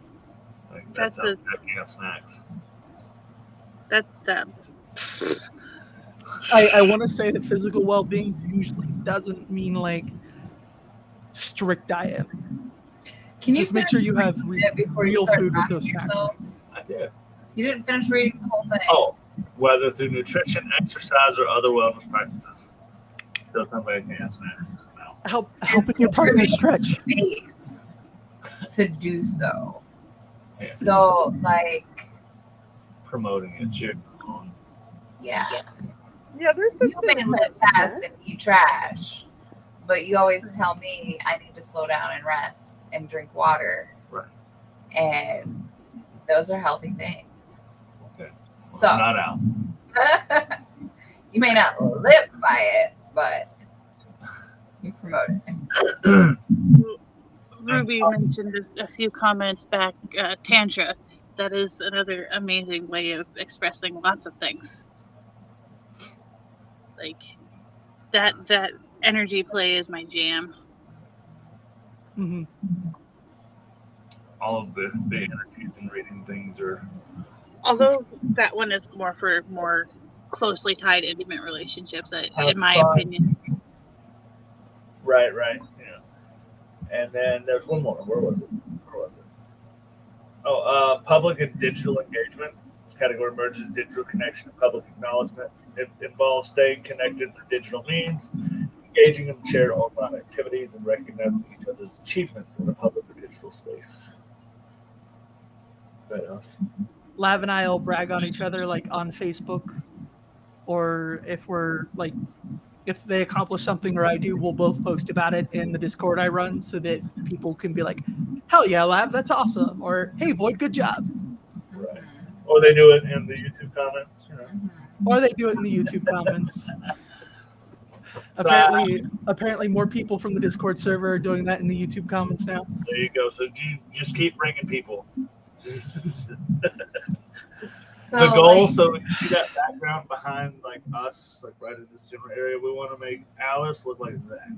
Like, that's how packing up snacks. That I want to say that physical well-being usually doesn't mean like strict diet. Can you just make sure you have real food with those snacks. I did. You didn't finish reading the whole thing. Oh, whether through nutrition, exercise, or other wellness practices. Still somebody can have snacks. No. Helping your partner stretch. Space to do so. Yeah. So, like, Promoting it, cheering on. yeah. Yeah, there's such You may live fast and eat trash, but you always tell me I need to slow down and rest and drink water. Right. And those are healthy things. Okay. So, I'm not out. you may not live by it, but you promote it. Ruby mentioned a few comments back. Tantra, that is another amazing way of expressing lots of things. Like that energy play is my jam. Mm-hmm. All of the energies and reading things are. Although that one is more for more closely tied intimate relationships, in my fun. opinion. Right. Yeah. And then there's one more. Where was it? Oh, public and digital engagement. This category merges digital connection and public acknowledgement. It involves staying connected through digital means, engaging in shared online activities, and recognizing each other's achievements in the public or digital space. What else? Lav and I will brag on each other like on Facebook, or if they accomplish something or I do, we'll both post about it in the Discord I run so that people can be like, hell yeah, Lav, that's awesome. Or, hey, Void, good job. Right. Or they do it in the YouTube comments, you know. Or they do it in the YouTube comments. Apparently more people from the Discord server are doing that in the YouTube comments now. There you go. So you just keep bringing people. So, the goal, so you see that background behind like us, like right in this general area, we want to make Alice look like that.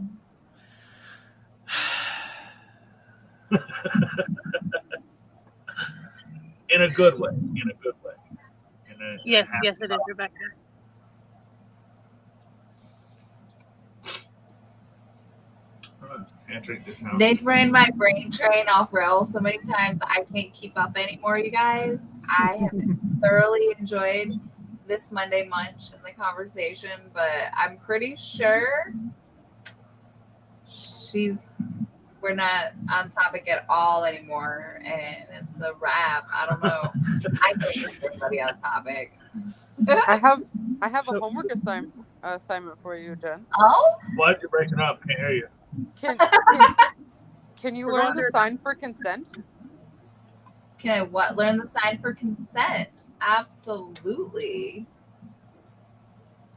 In a good way. Yes, it is, Rebecca. They've ran my brain train off rails so many times I can't keep up anymore, you guys. I have thoroughly enjoyed this Monday Munch and the conversation, but I'm pretty sure we're not on topic at all anymore, and it's a wrap. I don't know. I can't keep everybody on topic. I have a homework assignment for you, Jen. Oh? What? You're breaking up. Can't hear you. Can you learn the sign for consent? Can I what? Learn the sign for consent? Absolutely.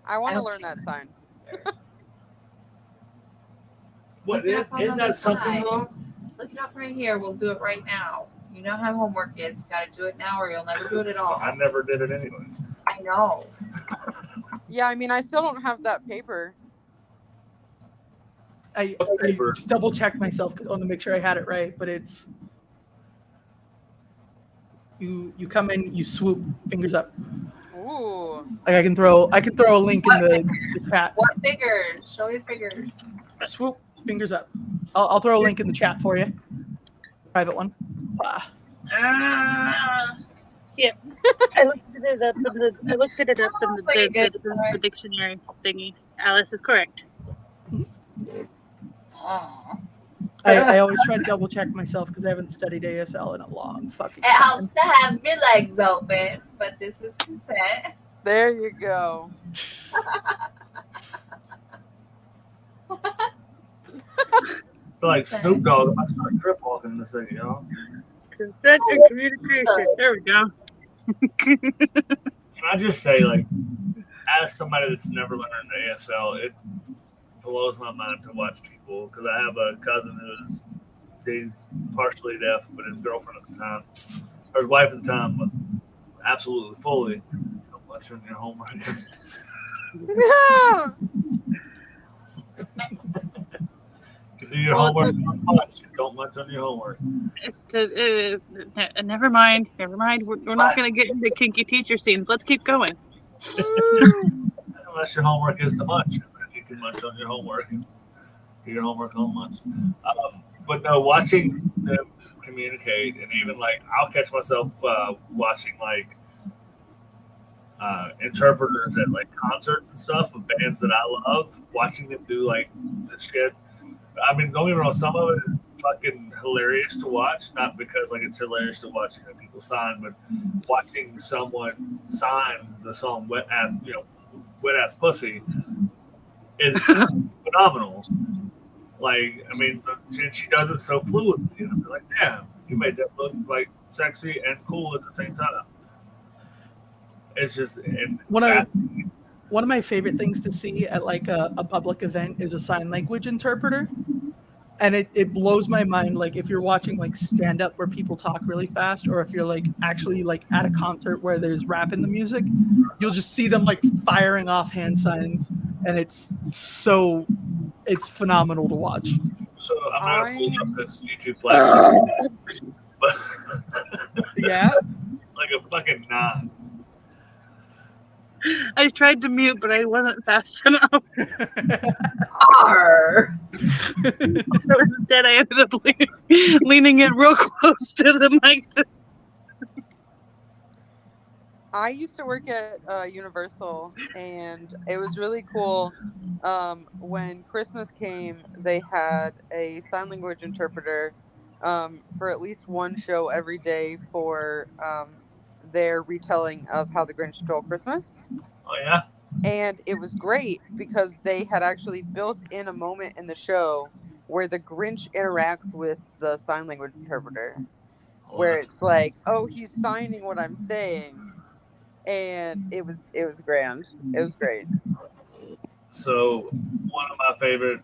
I want to learn that sign. What? Look it up on Isn't the that something side. though? Look it up right here. We'll do it right now. You know how homework is. You got to do it now or you'll never do it at all. I never did it anyway. I know. Yeah, I mean, I still don't have that paper. I just double checked myself because I want to make sure I had it right, but it's you come in, you swoop, fingers up. Ooh. Like I can throw a link in the chat. What figures? Show me the figures. Swoop, fingers up. I'll throw a link in the chat for you. Private one. Yeah. I looked it up in the dictionary thingy. Alice is correct. I always try to double check myself because I haven't studied ASL in a long fucking It helps to have your legs open, but this is consent. There you go. Like Snoop Dogg, I might start grip walking in a second, y'all. Consent and communication. There we go. Can I just say, like, as somebody that's never learned the ASL, blows my mind to watch people, because I have a cousin he's partially deaf, but his girlfriend at the time, or his wife at the time, was absolutely fully. Don't watch on your homework. Do your homework. Don't munch on your homework. Never mind. We're not going to get into kinky teacher scenes. Let's keep going. Unless your homework is to munch, you can munch on your homework. Do your homework on lunch. But no, watching them communicate, and even like I'll catch myself watching like interpreters at like concerts and stuff of bands that I love, watching them do like the shit. I mean, don't get me wrong, some of it is fucking hilarious to watch, not because like it's hilarious to watch people sign, but watching someone sign the song Wet Ass Pussy is phenomenal. Like, I mean, she does it so fluidly. I'm like, damn, you made that look like sexy and cool at the same time. It's just one of my favorite things to see at like a public event is a sign language interpreter. And it blows my mind, like if you're watching like stand up where people talk really fast, or if you're like actually like at a concert where there's rap in the music, you'll just see them like firing off hand signs, and it's phenomenal to watch. So I'm gonna pull up this YouTube platform. Yeah, like a fucking nine. I tried to mute, but I wasn't fast enough. Arr. So instead, I ended up leaning in real close to the mic. I used to work at Universal, and it was really cool. When Christmas came, they had a sign language interpreter for at least one show every day for their retelling of How the Grinch Stole Christmas. Oh, yeah? And it was great because they had actually built in a moment in the show where the Grinch interacts with the sign language interpreter, where it's like, oh, he's signing what I'm saying. And it was grand. It was great. So one of my favorite,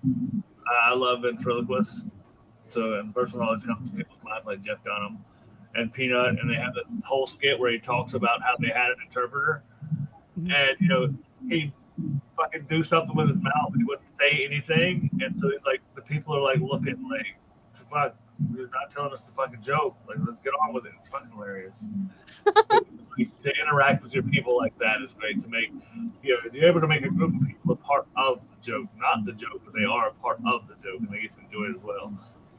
I love ventriloquists. So, and first one always comes to people's mind, like Jeff Dunham and Peanut, and they have this whole skit where he talks about how they had an interpreter, and he'd fucking do something with his mouth, he wouldn't say anything, and so he's like, the people are like looking like, fuck, you're not telling us the fucking joke, like let's get on with it. It's fucking hilarious. To interact with your people like that is great. To make you're able to make a group of people a part of the joke, not the joke, but they are a part of the joke, and they get to enjoy it as well.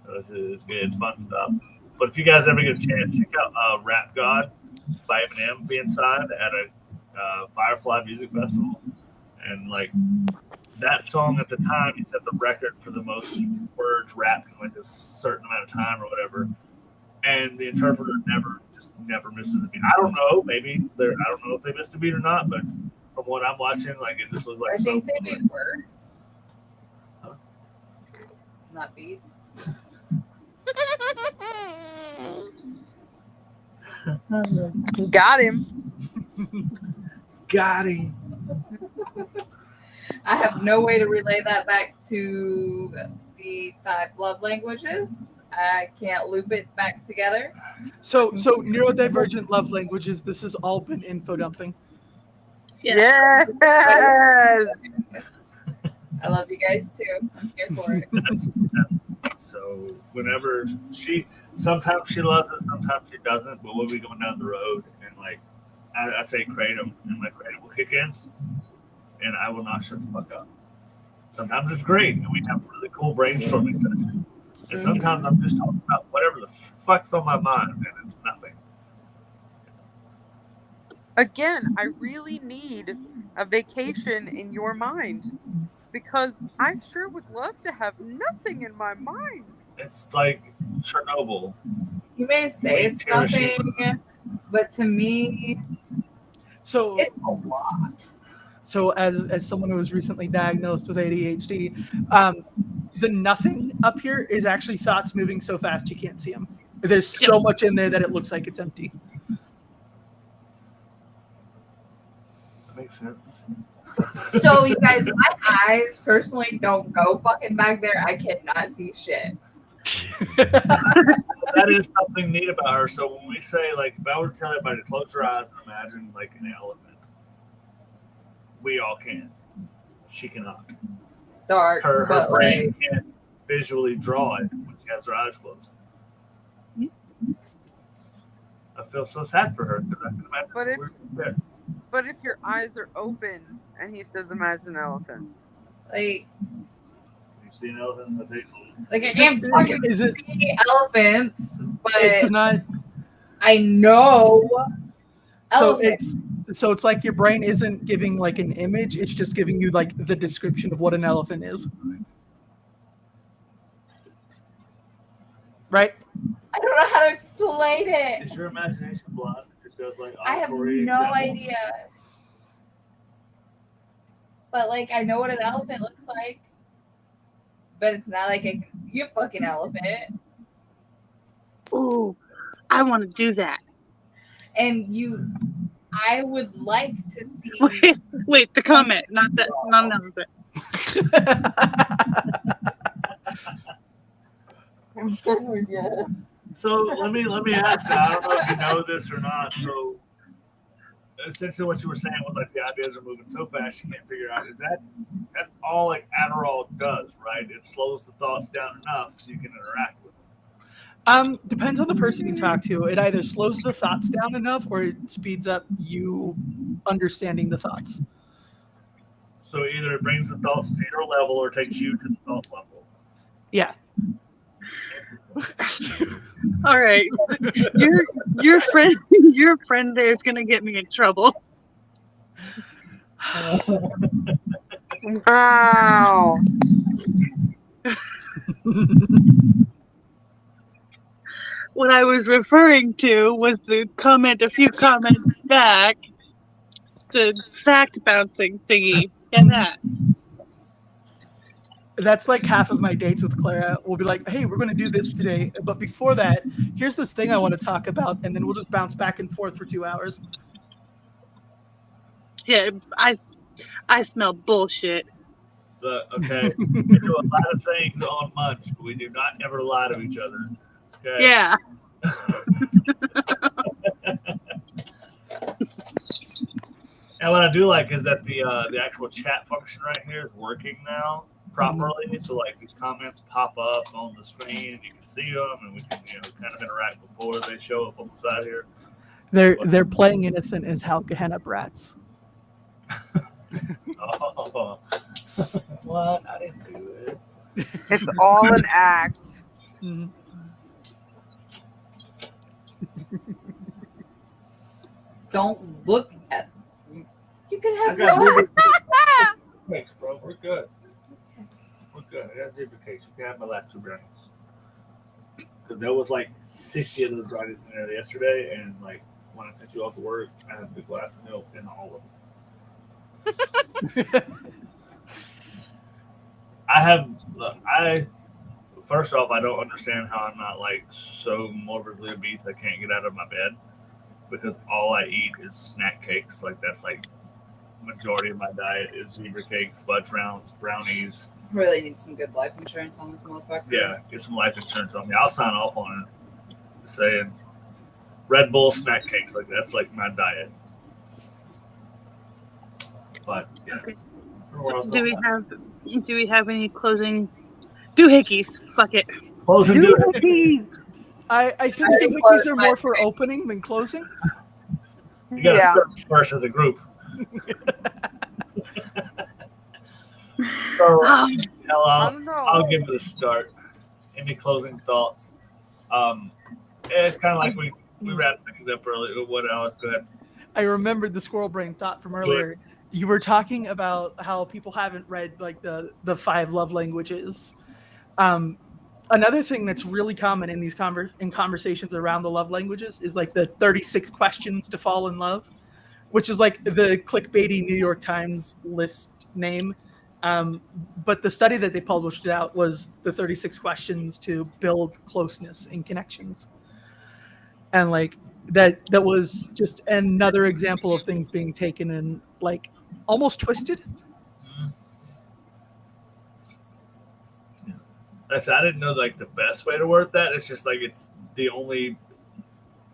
So it's good, it's fun stuff. But if you guys ever get a chance, check out Rap God by Eminem being signed at a Firefly Music Festival. And like that song at the time, he set the record for the most words rapped in like a certain amount of time or whatever. And the interpreter never misses a beat. I don't know, maybe I don't know if they missed a beat or not, but from what I'm watching, like it just looks like I think they do words. Huh? Not beats. Got him. Got him. I have no way to relay that back to the 5 love languages. I can't loop it back together. So neurodivergent love languages. This has all been info dumping. Yes. I love you guys too. I'm here for it. So whenever sometimes she loves it, sometimes she doesn't. But we'll be going down the road, and like I'd say kratom, and my kratom will kick in, and I will not shut the fuck up. Sometimes it's great, and we have really cool brainstorming sessions. And sometimes I'm just talking about whatever the fuck's on my mind, and it's nothing. Again, I really need a vacation in your mind, because I sure would love to have nothing in my mind. It's like Chernobyl. You may say it's nothing, but to me, So it's a lot. So as someone who was recently diagnosed with ADHD, the nothing up here is actually thoughts moving so fast you can't see them. There's so much in there that it looks like it's empty. I makes sense. So you guys, my eyes personally don't go fucking back there. I cannot see shit. That is something neat about her. So when we say, like, if I were to tell everybody to close your eyes and imagine like an elephant, we all can. She cannot. Start, Her but brain like, can't visually draw it when she has her eyes closed. I feel so sad for her because I can imagine But some if- weird shit there. But if your eyes are open and he says, imagine an elephant. like, You see an elephant in the table. like I can't fucking Is it? see elephants, but It's not. I know So elephants. it's like your brain isn't giving like an image. It's just giving you like the description of what an elephant is. Right? I don't know how to explain it. Is your imagination blocked? It feels like I have auditory no examples. idea. But like I know what an elephant looks like. But it's not like I can see a fucking elephant. Ooh, I want to do that. And I would like to see Wait, the comment, not the elephant. So let me ask you. I don't know if you know this or not. So essentially, what you were saying was like the ideas are moving so fast you can't figure out. That's all like Adderall does, right? It slows the thoughts down enough so you can interact with them. Depends on the person you talk to. It either slows the thoughts down enough or it speeds up you understanding the thoughts. So either it brings the thoughts to your level or takes you to the thought level. Yeah. All right, your friend there is gonna get me in trouble. Wow. What I was referring to was the comment a few comments back, the fact bouncing thingy, and that. That's like half of my dates with Clara. We'll be like, hey, we're going to do this today. But before that, here's this thing I want to talk about. And then we'll just bounce back and forth for 2 hours. Yeah, I smell bullshit. Okay, we do a lot of things on Munch, but we do not ever lie to each other. Okay? Yeah. And what I do like is that the actual chat function right here is working now properly. So like these comments pop up on the screen and you can see them and we can kind of interact before they show up on the side here. They're playing innocent as hell Gehenna brats. Oh, what? I didn't do it. It's all an act. Mhm. don't look at you can I have got no zebra cakes, bro. We're good. We're good. I got zebra cakes. You can have my last 2 brownies. Because there was like 60 of those brownies in there yesterday, and like when I sent you off to work, I had a glass of milk in all of them. First off, I don't understand how I'm not like so morbidly obese I can't get out of my bed because all I eat is snack cakes. Like that's like majority of my diet is zebra cakes, fudge rounds, brownies. really need some good life insurance on this motherfucker. Yeah, get some life insurance on me. I'll sign off on it. Saying Red Bull snack cakes, like that's like my diet. But yeah. Okay. So, Do we have any closing doohickeys? Fuck it. closing Doohickeys. I think I the think wikis close are my more for opening than closing. You gotta Yeah. start first as a group. So, Um, hell, I don't know. I'll give it a start. Any closing thoughts? It's kind of like we wrapped things up earlier. What else? Go ahead. I remembered the squirrel brain thought from earlier. You were talking about how people haven't read like the 5 love languages. Another thing that's really common in these conversations around the love languages is like the 36 questions to fall in love, which is like the clickbaity New York Times list name. But the study that they published out was the 36 questions to build closeness and connections. And like that was just another example of things being taken like almost twisted. I didn't know like the best way to word that. It's just like it's the only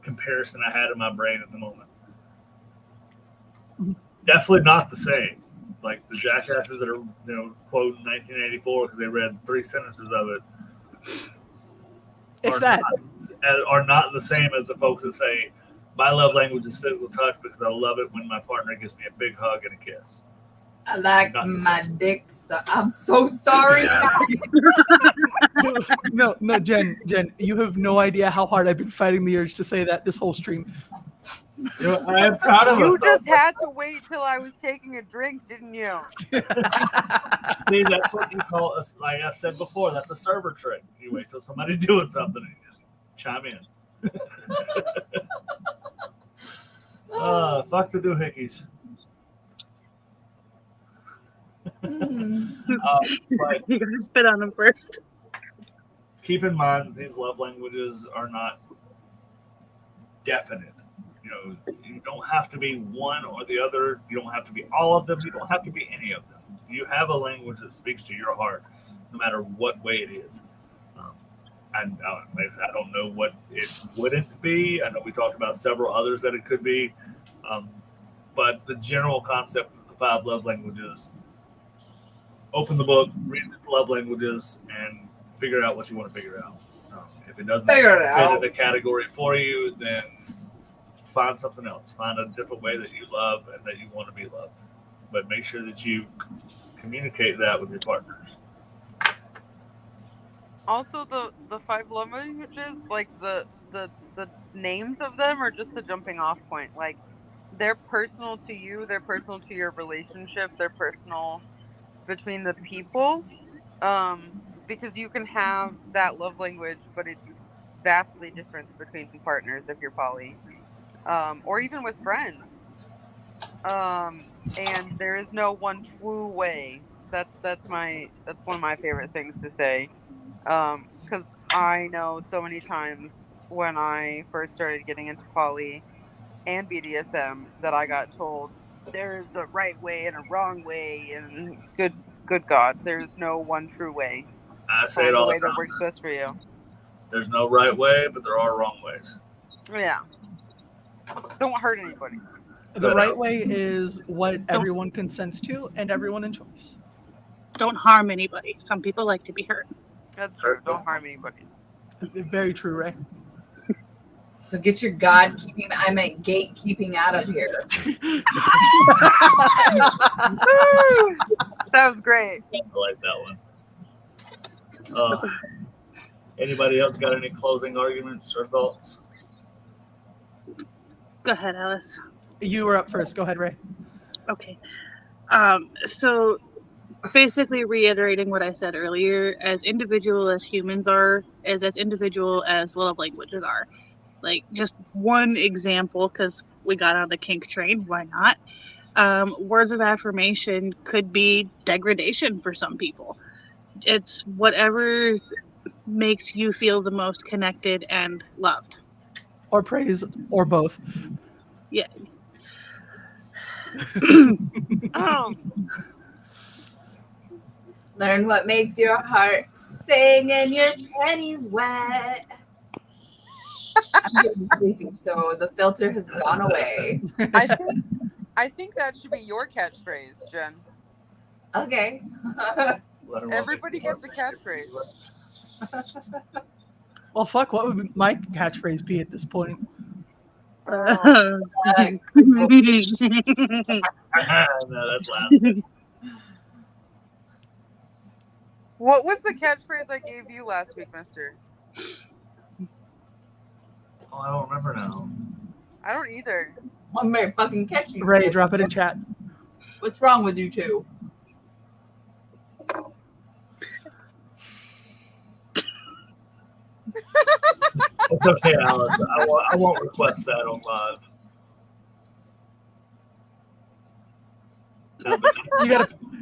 comparison I had in my brain at the moment. Definitely not the same. Like the jackasses that are quoting 1984 because they read 3 sentences of it. Are not the same as the folks that say my love language is physical touch because I love it when my partner gives me a big hug and a kiss. I like my dick. So I'm so sorry. No, Jen, you have no idea how hard I've been fighting the urge to say that this whole stream. I am proud of You just had to wait till I was taking a drink, didn't you? See, that's what you call us. Like I said before, that's a server trick. You wait till somebody's doing something and you just chime in. Fuck the doohickeys. But you gotta spit on them first. Keep in mind that these love languages are not definite. You don't have to be one or the other. You don't have to be all of them. You don't have to be any of them. You have a language that speaks to your heart, no matter what way it is. I don't know what it wouldn't be. I know we talked about several others that it could be. But the general concept of the 5 love languages, open the book, read the love languages, and figure out what you want to figure out. If it doesn't fit in a category for you, then find something else. Find a different way that you love and that you want to be loved. But make sure that you communicate that with your partners. Also, the 5 love languages, like the names of them are just the jumping off point. Like, they're personal to you, they're personal to your relationship, they're personal between the people. Because you can have that love language, but it's vastly different between partners if you're poly. Or even with friends. And there is no one true way. That's one of my favorite things to say. Because I know so many times when I first started getting into poly and BDSM that I got told there's a right way and a wrong way, and good God, there's no one true way. I say it all the way time. that works best for you. There's no right way, but there are wrong ways. Yeah. Don't hurt anybody. The right way is what everyone consents to and everyone enjoys. Don't harm anybody. Some people like to be hurt. That's true. Don't harm anybody. Very true, Ray. So get your gatekeeping out of here. That was great. I like that one. Anybody else got any closing arguments or thoughts? Go ahead, Alice. You were up first. Go ahead, Ray. Okay. So basically reiterating what I said earlier, as individual as humans are, as individual as love languages are. Like, just one example, because we got on the kink train, why not? Words of affirmation could be degradation for some people. It's whatever makes you feel the most connected and loved. Or praise, or both. Yeah. Learn what makes your heart sing and your pennies wet. I'm getting sleepy, so the filter has gone away. I think that should be your catchphrase, Jen. Okay. Everybody gets a catchphrase. Well, fuck, what would my catchphrase be at this point? No, that's loud. What was the catchphrase I gave you last week, mister? Oh, I don't remember now. I don't either. I'm very fucking catchy. Ray, drop it in chat. What's wrong with you two? It's okay, Alice. I won't request that on live.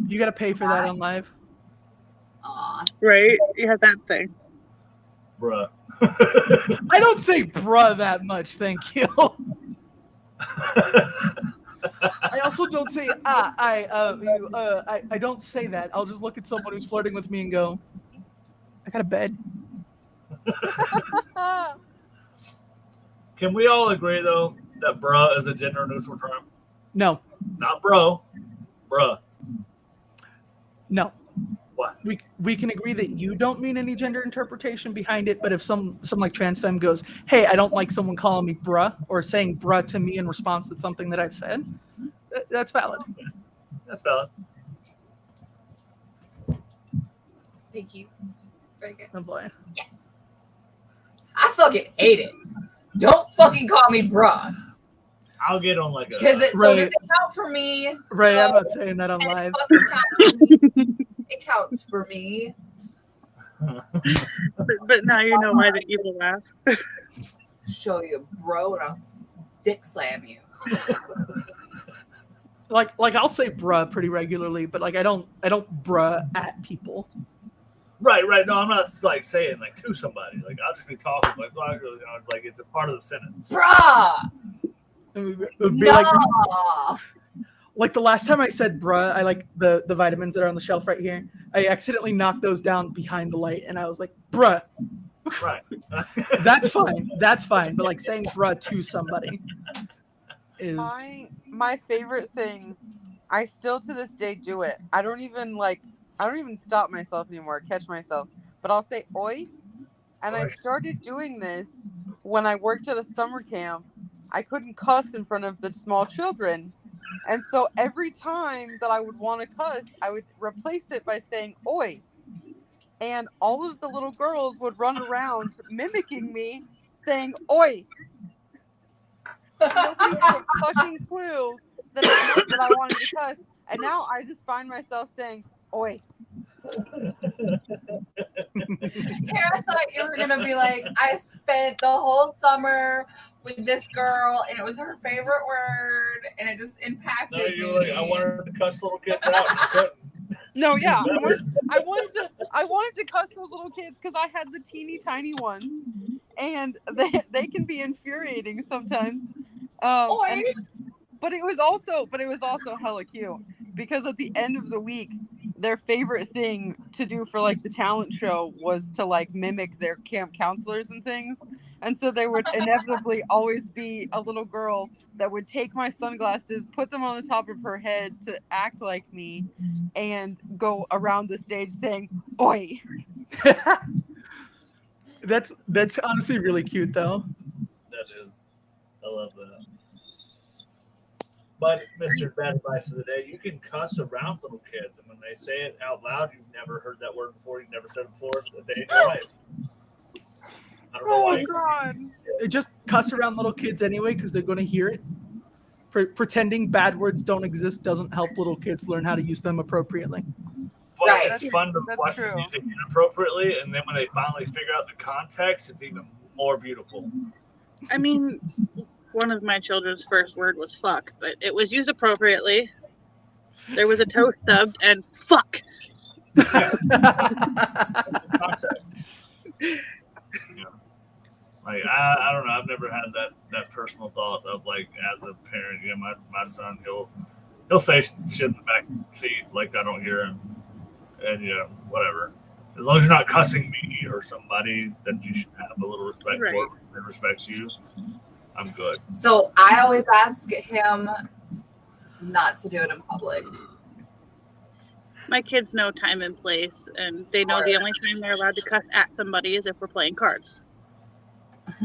You gotta pay for that on live. Aw. Right? You have that thing. Bruh. I don't say bruh that much, thank you. I also don't say I don't say that. I'll just look at someone who's flirting with me and go, I got a bed. Can we all agree though that bruh is a gender neutral term? No. Not bro, bruh. No. What? We can agree that you don't mean any gender interpretation behind it, but if some like trans femme goes, hey, I don't like someone calling me bruh or saying bruh to me in response to something that I've said, that's valid. That's valid. Thank you. Very good. Oh boy. Yes. I fucking hate it. Don't fucking call me bruh. I'll get on like a. Because so Right. does it count for me? Right, I'm not saying that on And live. it fucking counts for me. It counts for me. But now you know why the evil laugh. Show you, bro, and I'll dick slam you. Like I'll say bruh pretty regularly, but like I don't bruh at people. Right. No, I'm not like saying like to somebody. Like I'll just be talking like, it's like it's a part of the sentence. Bruh! It would be No! like the last time I said bruh, I like the vitamins that are on the shelf right here. I accidentally knocked those down behind the light, and I was like, bruh. Right. That's fine. That's fine. But like saying bruh to somebody is My favorite thing, I still to this day do it. I don't even stop myself anymore, catch myself. But I'll say oi. And I Oi. started doing this when I worked at a summer camp. I couldn't cuss in front of the small children. And so every time that I would want to cuss, I would replace it by saying oi. And all of the little girls would run around mimicking me, saying oi. Nobody had a fucking clue that I wanted to cuss. And now I just find myself saying oi. Here, I thought you were gonna be like, I spent the whole summer with this girl, and it was her favorite word, and it just impacted No, me. you're like, I wanted to cuss little kids out. And I couldn't. No, yeah, I wanted to cuss those little kids because I had the teeny tiny ones, and they can be infuriating sometimes. But it was also hella cute because at the end of the week, their favorite thing to do for like the talent show was to like mimic their camp counselors and things. And so there would inevitably always be a little girl that would take my sunglasses, put them on the top of her head to act like me, and go around the stage saying, oi. that's honestly really cute though. That is. I love that. But Mr. Bad Advice of the Day, you can cuss around little kids, and when they say it out loud, you've never heard that word before, you've never said it before a day in your life. I don't know why. God. Just cuss around little kids anyway because they're going to hear it. Pretending bad words don't exist doesn't help little kids learn how to use them appropriately. But Right. it's fun to That's watch true. the music inappropriately, and then when they finally figure out the context, it's even more beautiful. I mean, one of my children's first word was fuck, but it was used appropriately. There was a toe stubbed and fuck. Context. Yeah. Like I don't know. I've never had that personal thought of like as a parent. You know, my son he'll say shit in the back seat like I don't hear him, and whatever. As long as you're not cussing me or somebody that you should have a little respect Right. for and respect you, I'm good. So I always ask him not to do it in public. My kids know time and place, and they know the only time they're allowed to cuss at somebody is if we're playing cards.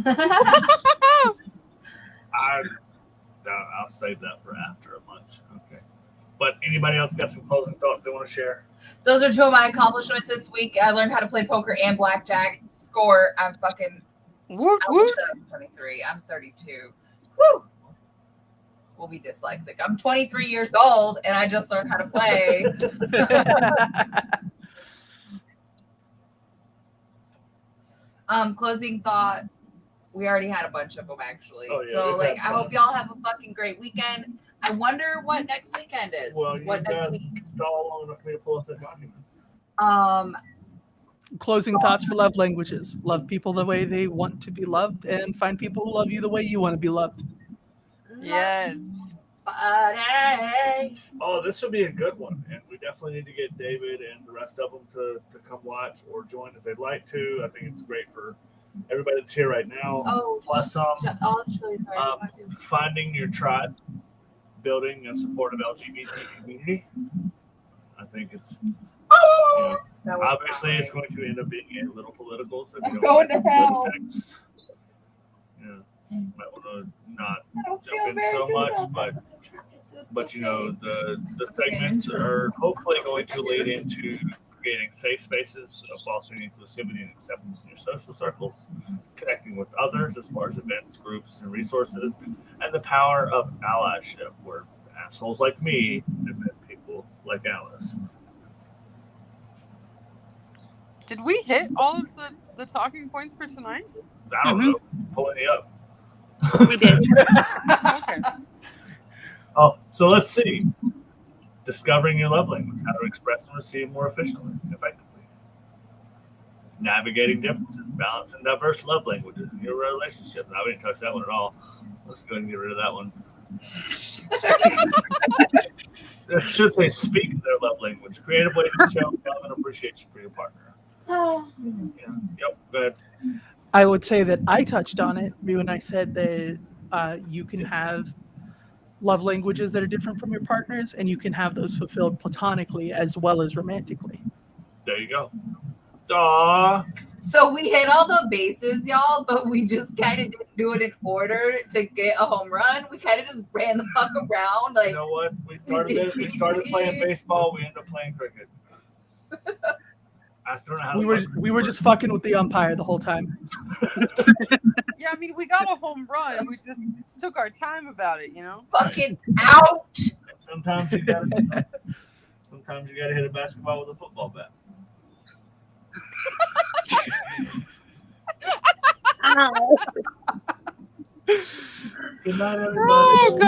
I'll save that for after a lunch. Okay. But anybody else got some closing thoughts they want to share? Those are two of my accomplishments this week. I learned how to play poker and blackjack. Score. I'm fucking. Woot I woot. wish I was 23. I'm 32. Woo! We'll be dyslexic. I'm 23 years old and I just learned how to play. Closing thought. We already had a bunch of them actually. Oh, yeah, So we've like, had I hope fun. y'all have a fucking great weekend. I wonder what next weekend is. Well, you what next guys week? stall long enough for me to pull up the document. Closing thoughts for love languages. Love people the way they want to be loved and find people who love you the way you want to be loved. Yes. buddy. Oh, this would be a good one, and we definitely need to get David and the rest of them to come watch or join if they'd like to. I think it's great for everybody that's here right now. Oh, Plus, I'll show you. finding your tribe, building a supportive LGBT community. I think it's obviously it's going to end up being a little political, so if you I'm don't going like to hell. politics, might want to not jump in so much, but you know the segments are hopefully going to lead into creating safe spaces of fostering inclusivity and acceptance in your social circles, connecting with others as far as events, groups, and resources, and the power of allyship, where assholes like me have met people like Alice. Did we hit all of the talking points for tonight? I don't know, pulling you up. We did. Okay. Oh, so let's see. Discovering your love language, how to express and receive more efficiently and effectively. Navigating differences, balance and diverse love languages in your relationship. Now, we didn't touch that one at all. Let's go ahead and get rid of that one. It should say speak their love language. Creative ways to show love and appreciation for your partner. Yeah. Yep, go ahead. I would say that I touched on it when I said that you can have love languages that are different from your partners, and you can have those fulfilled platonically as well as romantically. There you go. Aww. So we hit all the bases, y'all, but we just kind of didn't do it in order to get a home run. We kind of just ran the fuck around. Like, You know what? We started playing baseball. We ended up playing cricket. I don't know how We were just fucking with the umpire the whole time. Yeah, I mean, we got a home run. We just took our time about it, you know? fucking out. Sometimes you gotta hit a basketball with a football bat. Ow. Good night, everybody. Oh, God.